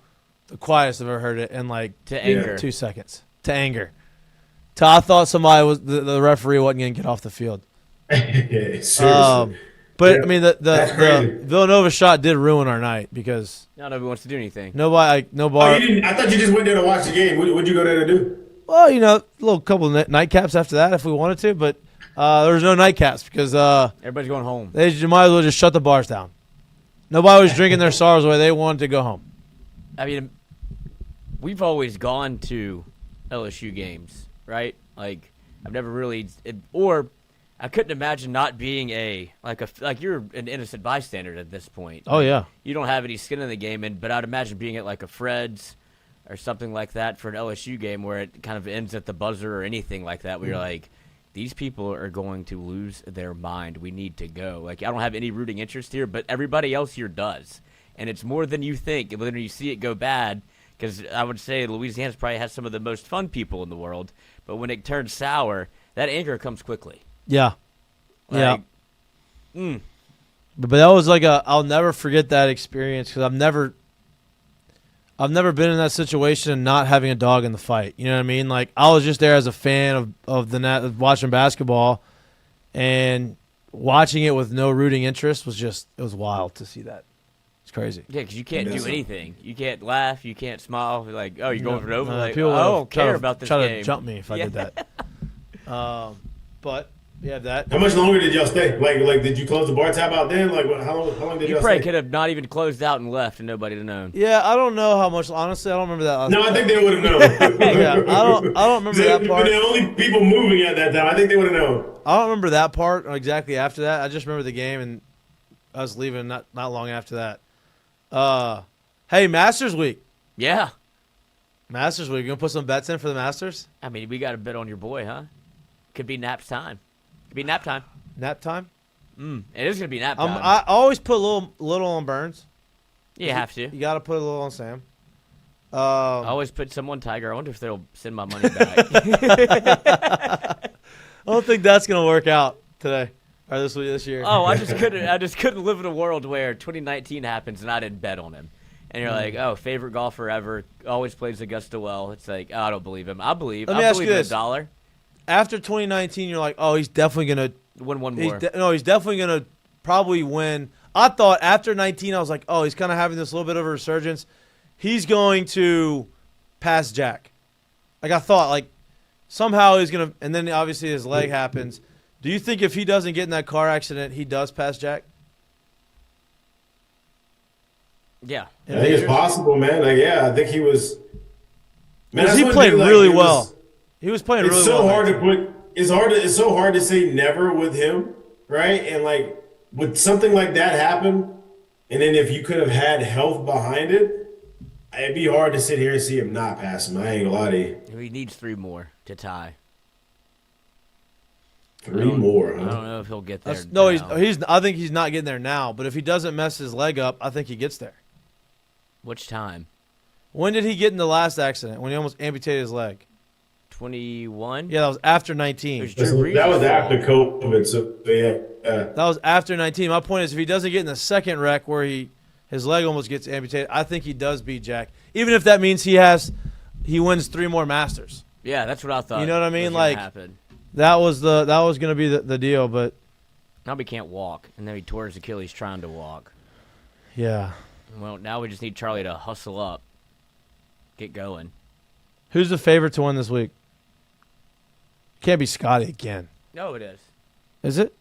the quietest I've ever heard it in to anger. 2 seconds. To anger. I thought somebody was the referee wasn't going to get off the field. Seriously. But Yeah, I mean, that's crazy. the Villanova shot did ruin our night because Not everyone wants to do anything. nobody, no Oh, bar. you didn't, I thought you just went there to watch the game. What'd you go there to do? Well, you know, a little couple of nightcaps after that if we wanted to, but there was no nightcaps because Everybody's going home. they might as well just shut the bars down. Nobody was drinking their sorrows away. They wanted to go home. I mean, we've always gone to LSU games, right? Like, I've never really, or I couldn't imagine not being like you're an innocent bystander at this point. Oh yeah, You don't have any skin in the game, but I'd imagine being at like a Fred's or something like that for an LSU game where it kind of ends at the buzzer or anything like that, where you're like, these people are going to lose their mind. We need to go. Like, I don't have any rooting interest here, but everybody else here does. And it's more than you think. When you see it go bad, because I would say Louisiana probably has some of the most fun people in the world, but when it turns sour, that anger comes quickly. yeah, Like, yeah. But that was like I'll never forget that experience because I've never been in that situation and not having a dog in the fight. You know what I mean? Like, I was just there as a fan of watching basketball, and watching it with no rooting interest it was wild to see that. It's crazy. Yeah, because you can't do anything. You can't laugh. You can't smile. Like, oh, you're going for it over. Like, people I don't would try care to- about this try game. to jump me if I did that. But yeah, that. How much longer did y'all stay? Like, did you close the bar tab out then? Like, how long did You y'all probably stay? could have not even closed out and left, and nobody would have known. Yeah, I don't know how much. Honestly, I don't remember that. No, I think they would have known. Yeah, I don't remember that part. The only people moving at that time. I think they would have known. I don't remember that part exactly after that. I just remember the game and us leaving not long after that. Hey, Masters Week. Yeah. Masters Week. You gonna put some bets in for the Masters? I mean, we got a bet on your boy, huh? Could be nap time. Could be nap time. Nap time. It is going to be nap time. I always put a little on Burns. You have to. You got to put a little on Sam. I always put someone Tiger. I wonder if they'll send my money back. I don't think that's gonna work out today or this year. Oh, I just couldn't live in a world where 2019 happens and I didn't bet on him. And you're like, oh, favorite golfer ever, always plays Augusta well. It's like, oh, I don't believe him. I believe. Let me I ask believe you in this. $1. After 2019, you're like, oh, he's definitely gonna Win one more. he's definitely gonna probably win. I thought after 19, I was like, oh, he's kind of having this little bit of a resurgence. He's going to pass Jack. Like, I thought, like, somehow he's going to – and then obviously his leg happens. Do you think if he doesn't get in that car accident, he does pass Jack? Yeah. I think it's possible, man. Like, yeah, I think he was. Man, Because that's he one played thing, like, really it was- well. He was playing It's really so well. hard to put. It's so hard to say never with him, right? And like, would something like that happen, and then if you could have had health behind it, it'd be hard to sit here and see him not pass him. I ain't gonna lie to you. He needs 3 more to tie. 3 more, I huh? don't know if he'll get there. No, now. he's. I think he's not getting there now. But if he doesn't mess his leg up, I think he gets there. Which time? When did he get in the last accident? When he almost amputated his leg? 21? Yeah, that was after 19. It was Drew Brees' That was fault. after COVID, so yeah. That was after 19. My point is, if he doesn't get in the second wreck where his leg almost gets amputated, I think he does beat Jack. Even if that means he wins 3 more Masters. Yeah, that's what I thought. You know what I mean? was gonna Like, happen. that was going to be the deal. But Now he can't walk, and then he tore his Achilles trying to walk. yeah, Well, now we just need Charlie to hustle up, get going. who's the favorite to win this week? Can't be Scotty again, No, it is. is it?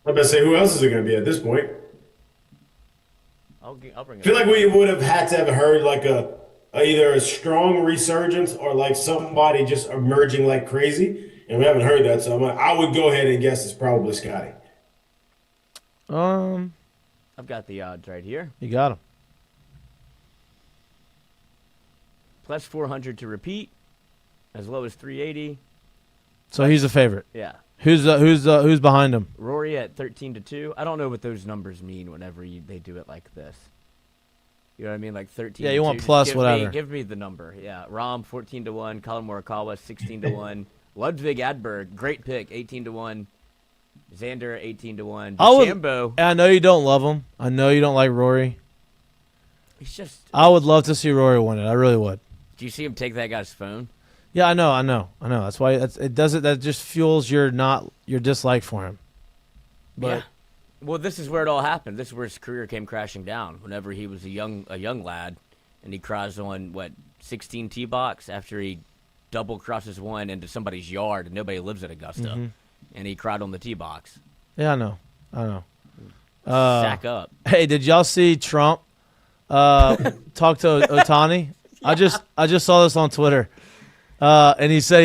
I'm about to say, who else is it gonna be at this point? I'll bring I it. feel like we would have had to have heard like either a strong resurgence or like somebody just emerging like crazy, and we haven't heard that. So I would go ahead and guess it's probably Scotty. I've got the odds right here. You got him. Plus 400 to repeat, as low as 380. So he's the favorite. Yeah. Who's behind him? Rory at 13-2. I don't know what those numbers mean whenever they do it like this. You know what I mean? Like 13. Yeah, you want plus whatever. Give me the number. Yeah. Rom 14-1. Colin Morikawa 16-1. Ludwig Adberg, great pick, 18-1. Xander 18-1. DeChambeau. I know you don't love him. I know you don't like Rory. He's just. I would love to see Rory win it. I really would. Do you see him take that guy's phone? Yeah, I know. That's why it does it. That just fuels your dislike for him. But Yeah. Well, this is where it all happened. This is where his career came crashing down. Whenever he was a young lad, and he cries on 16 tee box after he double crosses one into somebody's yard, and nobody lives at Augusta, and he cried on the tee box. yeah, I know. Sack up. Hey, did y'all see Trump talk to Ohtani? I just saw this on Twitter. And he said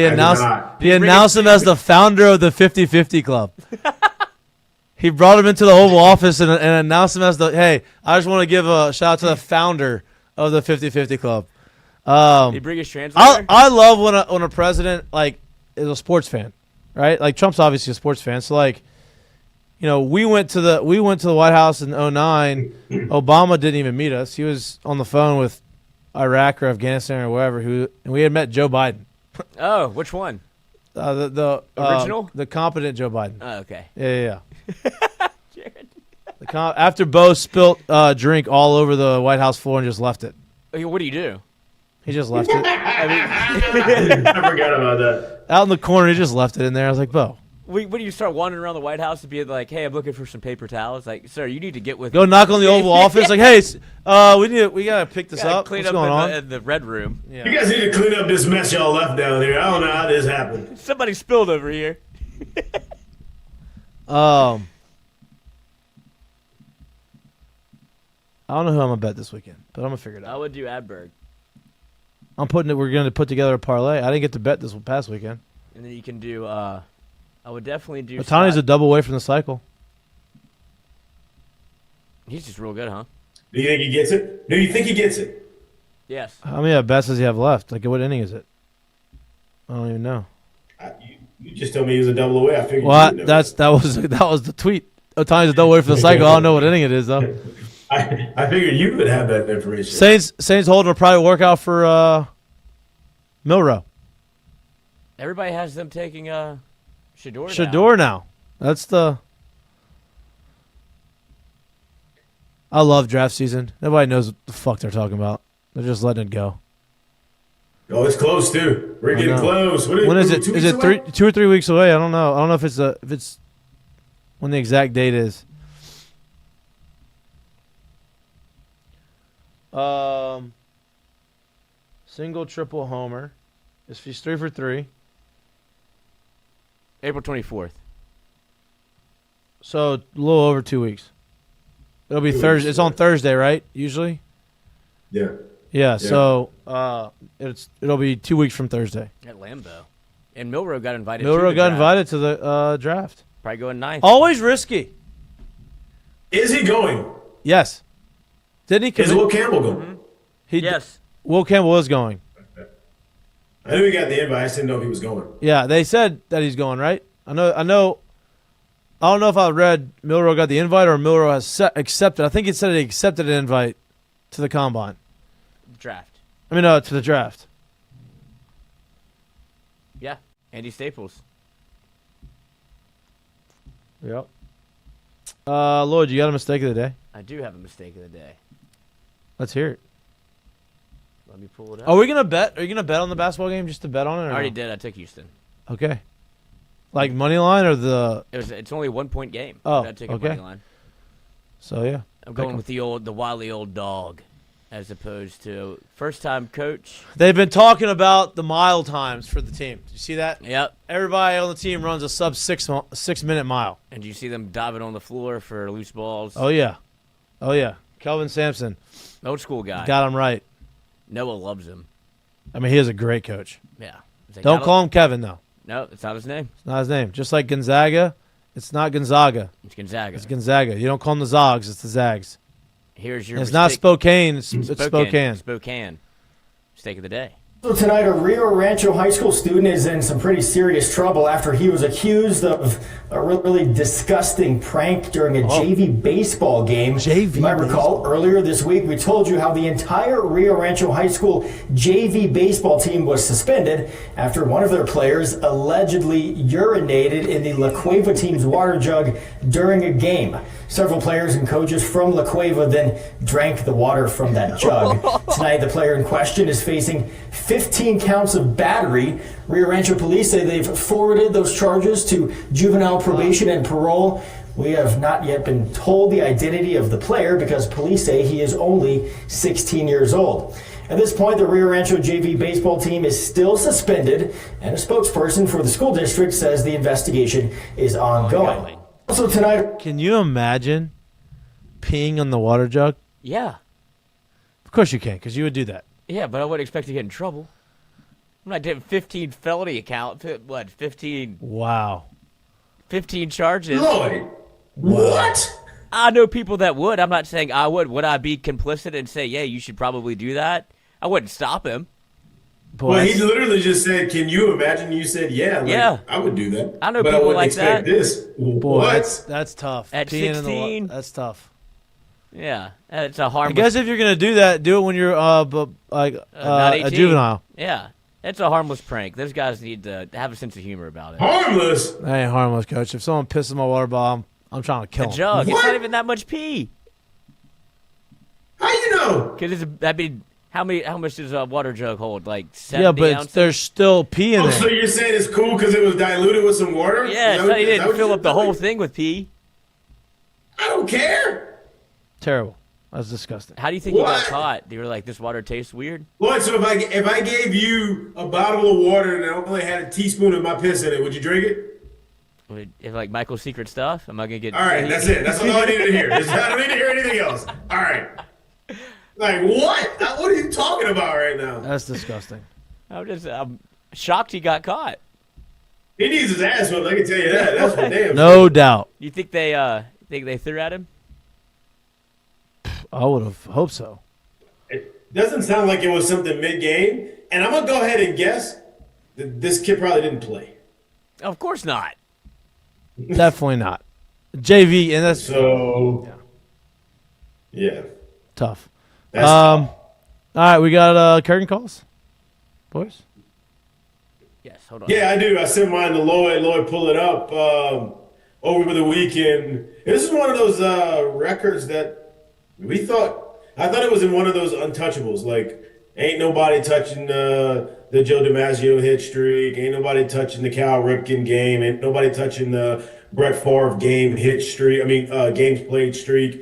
he announced him as the founder of the 50-50 Club. He brought him into the Oval Office and announced him as hey, I just want to give a shout out to the founder of the 50-50 Club. Did he bring his translator? I love when a president is a sports fan, right? Like Trump's obviously a sports fan, so we went to the White House in 2009. Obama didn't even meet us. He was on the phone with Iraq or Afghanistan or wherever, and we had met Joe Biden. Oh, which one? The original? The competent Joe Biden. Oh, okay. Yeah. Jared. After Bo spilt drink all over the White House floor and just left it. What do you do? He just left it. I forgot about that. Out in the corner, he just left it in there. I was like, Bo. When do you start wandering around the White House and be like, hey, I'm looking for some paper towels? Like, sir, you need to get with Go knock on the Oval Office. Like, hey, we gotta pick this up. Clean What's up going on? in the red room. Yeah. You guys need to clean up this mess y'all left down here. I don't know how this happened. Somebody spilled over here. I don't know who I'm gonna bet this weekend, but I'm gonna figure it I out. would do Adberg. We're gonna put together a parlay. I didn't get to bet this past weekend. And then you can do, I would definitely do. Ohtani's a double away from the cycle. He's just real good, huh? Do you think he gets it? Do you think he gets it? Yes. How many bets does he have left? Like, what inning is it? I don't even know. You just told me he was a double away. I figured. Well, you would know that was the tweet. Ohtani's a double away from the cycle. I don't know what inning it is though. I figured you would have that information. Saints holding a private workout for Milrow. Everybody has them taking Shador. Shador now. That's the. I love draft season. Nobody knows what the fuck they're talking about. They're just letting it go. Oh, it's close too. We're getting close. When is it? Is it 2 or 3 weeks away? I don't know. I don't know if it's when the exact date is. Single, triple, homer. He's 3 for 3. April 24th. So a little over 2 weeks. It'll be Thursday. It's on Thursday, right? Usually. Yeah. Yeah. So it'll be 2 weeks from Thursday. At Lambeau. And Milrow got invited. Invited to the draft. Probably going 9th. Always risky. Is he going? Yes. Didn't he? Is Will Campbell going? Yes. Will Campbell is going. I knew he got the invite. I just didn't know if he was going. Yeah, they said that he's going, right? I know. I don't know if I read Milrow got the invite or Milrow has accepted. I think it said he accepted an invite to the combine. Draft. To the draft. Yeah. Andy Staples. Yep. Lloyd, you got a mistake of the day? I do have a mistake of the day. Let's hear it. Let me pull it up. Are we gonna bet? Are you gonna bet on the basketball game just to bet on it? Or I already no? did. I took Houston. Okay. Like money line or the? It's only a 1 point game. Oh, I took a okay. money line. So yeah. I'm going with the wily old dog, as opposed to first time coach. They've been talking about the mile times for the team. Did you see that? Yep. Everybody on the team runs a sub 6 minute mile. And you see them diving on the floor for loose balls. Oh yeah. Kelvin Sampson. Old school guy. Got him right. Noah loves him. He is a great coach. Yeah. Don't call him Kevin though. No, it's not his name. It's not his name. Just like Gonzaga, it's not Gonzaga. It's Gonzaga. It's Gonzaga. You don't call them the Zogs. It's the Zags. Here's your. It's not Spokane. It's Spokane. Spokane. Mistake of the day. So tonight, a Rio Rancho High School student is in some pretty serious trouble after he was accused of a really disgusting prank during a JV baseball game. You might recall earlier this week we told you how the entire Rio Rancho High School JV baseball team was suspended after one of their players allegedly urinated in the La Cueva team's water jug during a game. Several players and coaches from La Cueva then drank the water from that jug. Tonight, the player in question is facing 15 counts of battery. Rio Rancho police say they've forwarded those charges to juvenile probation and parole. We have not yet been told the identity of the player because police say he is only 16 years old. At this point, the Rio Rancho JV baseball team is still suspended, and a spokesperson for the school district says the investigation is ongoing. Also tonight... Can you imagine peeing on the water jug? Yeah. Of course you can, because you would do that. Yeah, but I wouldn't expect to get in trouble. I'm not doing 15 felony account. What, 15? Wow. 15 charges. Lloyd, what? I know people that would. I'm not saying I would. Would I be complicit and say, yeah, you should probably do that? I wouldn't stop him. Well, he literally just said, can you imagine? You said, yeah. Like, yeah. I would do that. I know but people I like expect that. This. Boy, What? that's tough. At Peeing 16? that's tough. Yeah, it's a harmless. I guess if you're going to do that, do it when you're not a 18. juvenile. Yeah, it's a harmless prank. Those guys need to have a sense of humor about it. Harmless? That ain't harmless, Coach. If someone pisses my water bottle, I'm trying to kill A him. jug. What? It's not even that much pee. How you know? Because how much does a water jug hold? Like 70 Yeah, but ounces? there's still pee in Oh, there. so you're saying it's cool because it was diluted with some water? Yeah, Is so that he what- is that didn't what fill you're up the whole telling me? thing with pee. I don't care. Terrible. That's disgusting. How do you think he got What? caught? They were like, this water tastes weird? What? So if I gave you a bottle of water and I only had a teaspoon of my piss in it, would you drink it? If like Michael's secret stuff, am I going to get... All right, that's it. That's all I needed to hear. I don't need to hear anything else. All right. Like, what? What are you talking about right now? That's disgusting. I'm shocked he got caught. He needs his ass whipped, I can tell you that. That's for damn No doubt. You think they threw at him? I would have hoped so. It doesn't sound like it was something mid-game. And I'm going to go ahead and guess that this kid probably didn't play. Of course not. Definitely not. JV, and that's So, yeah. tough. That's All right, we got curtain calls, boys. Yes, hold on. Yeah, I do. I sent mine to Lloyd. Lloyd, pull it up over the weekend. This is one of those records that I thought it was in one of those untouchables. Like, ain't nobody touching the Joe DiMaggio hit streak. Ain't nobody touching the Cal Ripken game. Ain't nobody touching the Brett Favre game hit streak. I mean, games played streak.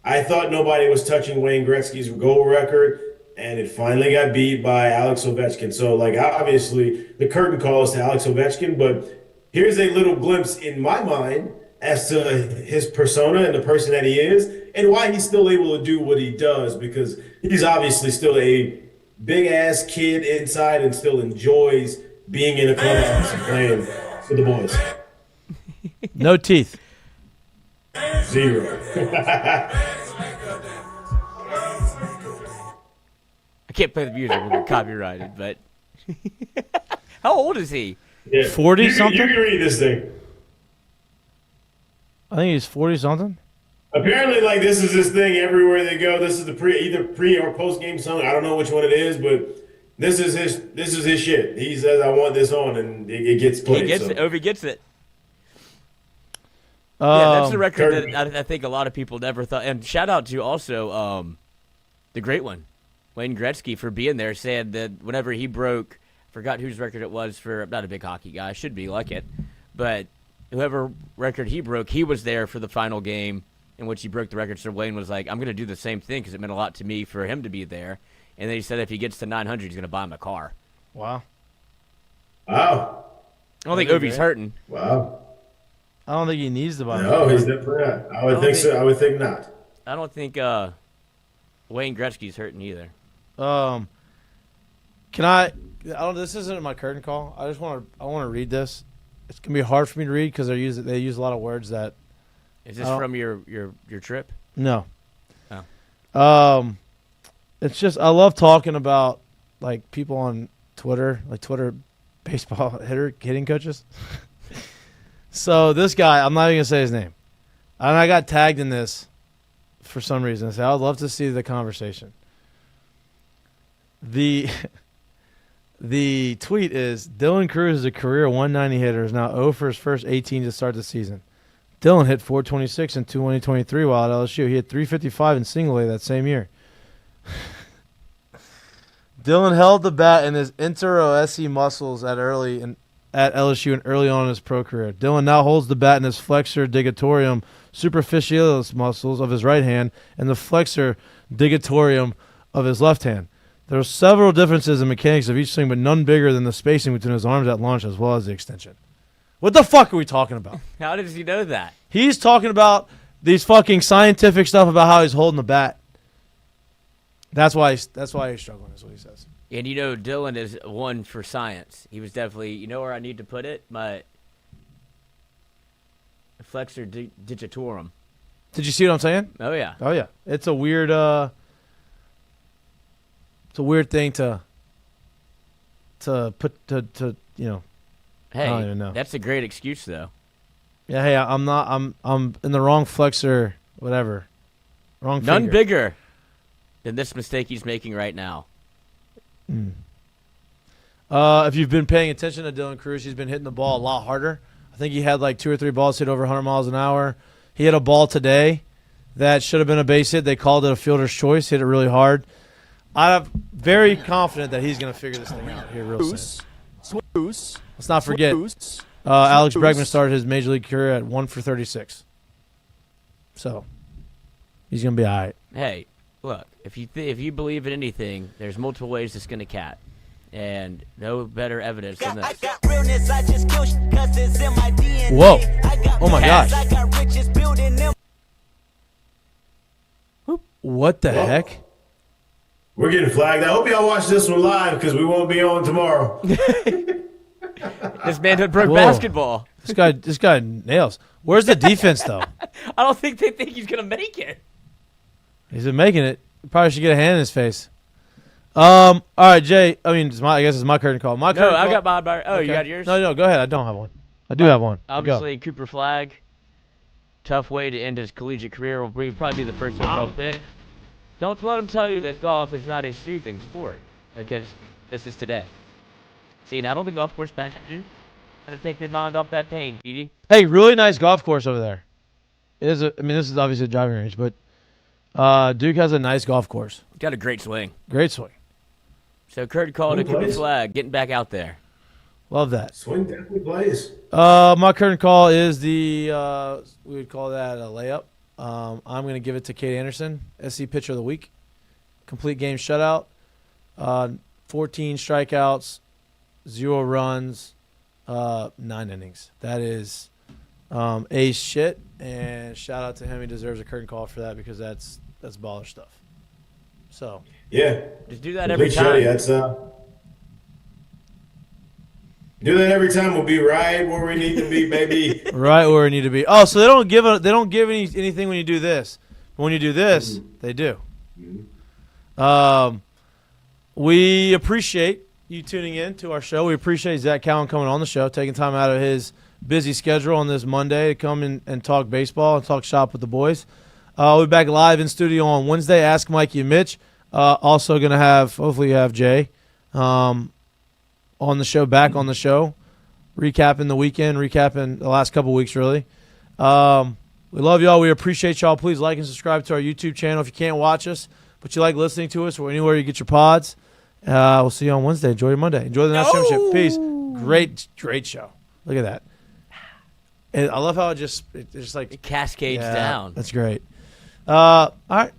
I thought nobody was touching Wayne Gretzky's goal record, and it finally got beat by Alex Ovechkin. So, like, obviously, the curtain call is to Alex Ovechkin, but here's a little glimpse in my mind as to his persona and the person that he is and why he's still able to do what he does, because he's obviously still a big-ass kid inside and still enjoys being in a clubhouse and playing for the boys. No teeth. 0. I can't play the music. We'll get copyrighted, but... How old is he? Yeah. 40 something? You can read this thing. I think he's 40 something. Apparently, like, this is his thing everywhere they go. This is the either pre or post game song. I don't know which one it is, but this is his shit. He says, "I want this on," and it gets played. He gets so. it. Ovi gets it. Yeah, that's the record Curtain. that I think a lot of people never thought. And shout out to also the great one, Wayne Gretzky, for being there, saying that whenever he broke, I forgot whose record it was for, I'm not a big hockey guy, I should be like it, but whoever record he broke, he was there for the final game in which he broke the record. So Wayne was like, I'm going to do the same thing because it meant a lot to me for him to be there. And then he said if he gets to 900, he's going to buy him a car. Wow. Wow. I don't think Ovi's hurting. Wow. I don't think he needs to buy No, he's definitely not. I would think so. I would think not. I don't think Wayne Gretzky's hurting either. Can I don't. This isn't my curtain call. I want to read this. It's gonna be hard for me to read because they use a lot of words that. Is this from your trip? No. Oh. It's just I love talking about like people on Twitter, like Twitter baseball hitting coaches. So this guy, I'm not even gonna say his name, and I got tagged in this for some reason. So I'd love to see the conversation. The tweet is Dylan Cruz is a career 190 hitter, is now 0 for his first 18 to start the season. Dylan hit 426 in 2023 while at LSU. He hit 355 in single A that same year. Dylan held the bat in his inter-OSE muscles at LSU and early on in his pro career. Dylan now holds the bat in his flexor digitorum superficialis muscles of his right hand and the flexor digitorum of his left hand. There are several differences in mechanics of each swing, but none bigger than the spacing between his arms at launch as well as the extension. What the fuck are we talking about? How does he know that? He's talking about these fucking scientific stuff about how he's holding the bat. That's why he's struggling, is what he says. And you know, Dylan is one for science. He was definitely, you know where I need to put it? My flexor digitorum. Did you see what I'm saying? Oh, yeah. Oh, yeah. It's a weird thing to put to you know. Hey, I don't even know. That's a great excuse, though. Yeah, hey, I'm in the wrong flexor, whatever. Wrong finger. None bigger than this mistake he's making right now. If you've been paying attention to Dylan Cruz, he's been hitting the ball a lot harder. I think he had like 2 or 3 balls hit over 100 miles an hour. He hit a ball today that should have been a base hit. They called it a fielder's choice. Hit it really hard. I'm very confident that he's going to figure this thing out here real soon. Let's not forget, Alex Bregman started his major league career at 1 for 36. So he's going to be all right. Hey, look, if you believe in anything, there's multiple ways to skin a cat. And no better evidence than this. Whoa. Oh, my gosh. What the heck? We're getting flagged. I hope y'all watch this one live because we won't be on tomorrow. This manhood broke basketball. This guy nails. Where's the defense, though? I don't think they think he's going to make it. He's been making it. Probably should get a hand in his face. All right, Jay. I mean, I guess it's my curtain call. I got mine. Oh, okay. You got yours? No, go ahead. I don't have one. I do have one. Obviously, Cooper Flagg. Tough way to end his collegiate career. Will probably be the first overall pick. Don't let him tell you that golf is not a soothing sport. Because this is today. See, and I don't think golf course matches you. I just think they mind off that pain, Edie. Hey, really nice golf course over there. It is. This is obviously a driving range, but Duke has a nice golf course. Got a great swing. Great swing. So Kurt called it Cooper Flagg, getting back out there. Love that. Swing definitely plays. My current call is we would call that a layup. I'm going to give it to Kate Anderson, SC Pitcher of the Week. Complete game shutout. 14 strikeouts, 0 runs, 9 innings. That is ace shit, and shout out to him. He deserves a curtain call for that because that's baller stuff. So yeah, just do that every time. That's do that every time. We'll be right where we need to be, baby. Right where we need to be. Oh, so they don't give anything when you do this. But when you do this, they do. We appreciate you tuning in to our show. We appreciate Zac Cowan coming on the show, taking time out of his busy schedule on this Monday to come in and talk baseball and talk shop with the boys. We'll be back live in studio on Wednesday. Ask Mikey and Mitch. Also going to hopefully have Jay on the show, back on the show, recapping the weekend, recapping the last couple weeks, really. We love y'all. We appreciate y'all. Please like and subscribe to our YouTube channel if you can't watch us, but you like listening to us or anywhere you get your pods. We'll see you on Wednesday. Enjoy your Monday. Enjoy the national championship. Peace. Great show. Look at that. And I love how it just like it cascades down. That's great. All right,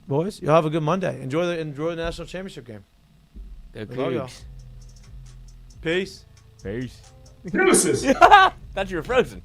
boys. You'll have a good Monday. Enjoy the national championship game. Go love y'all. Peace. Deuces. Thought you were frozen.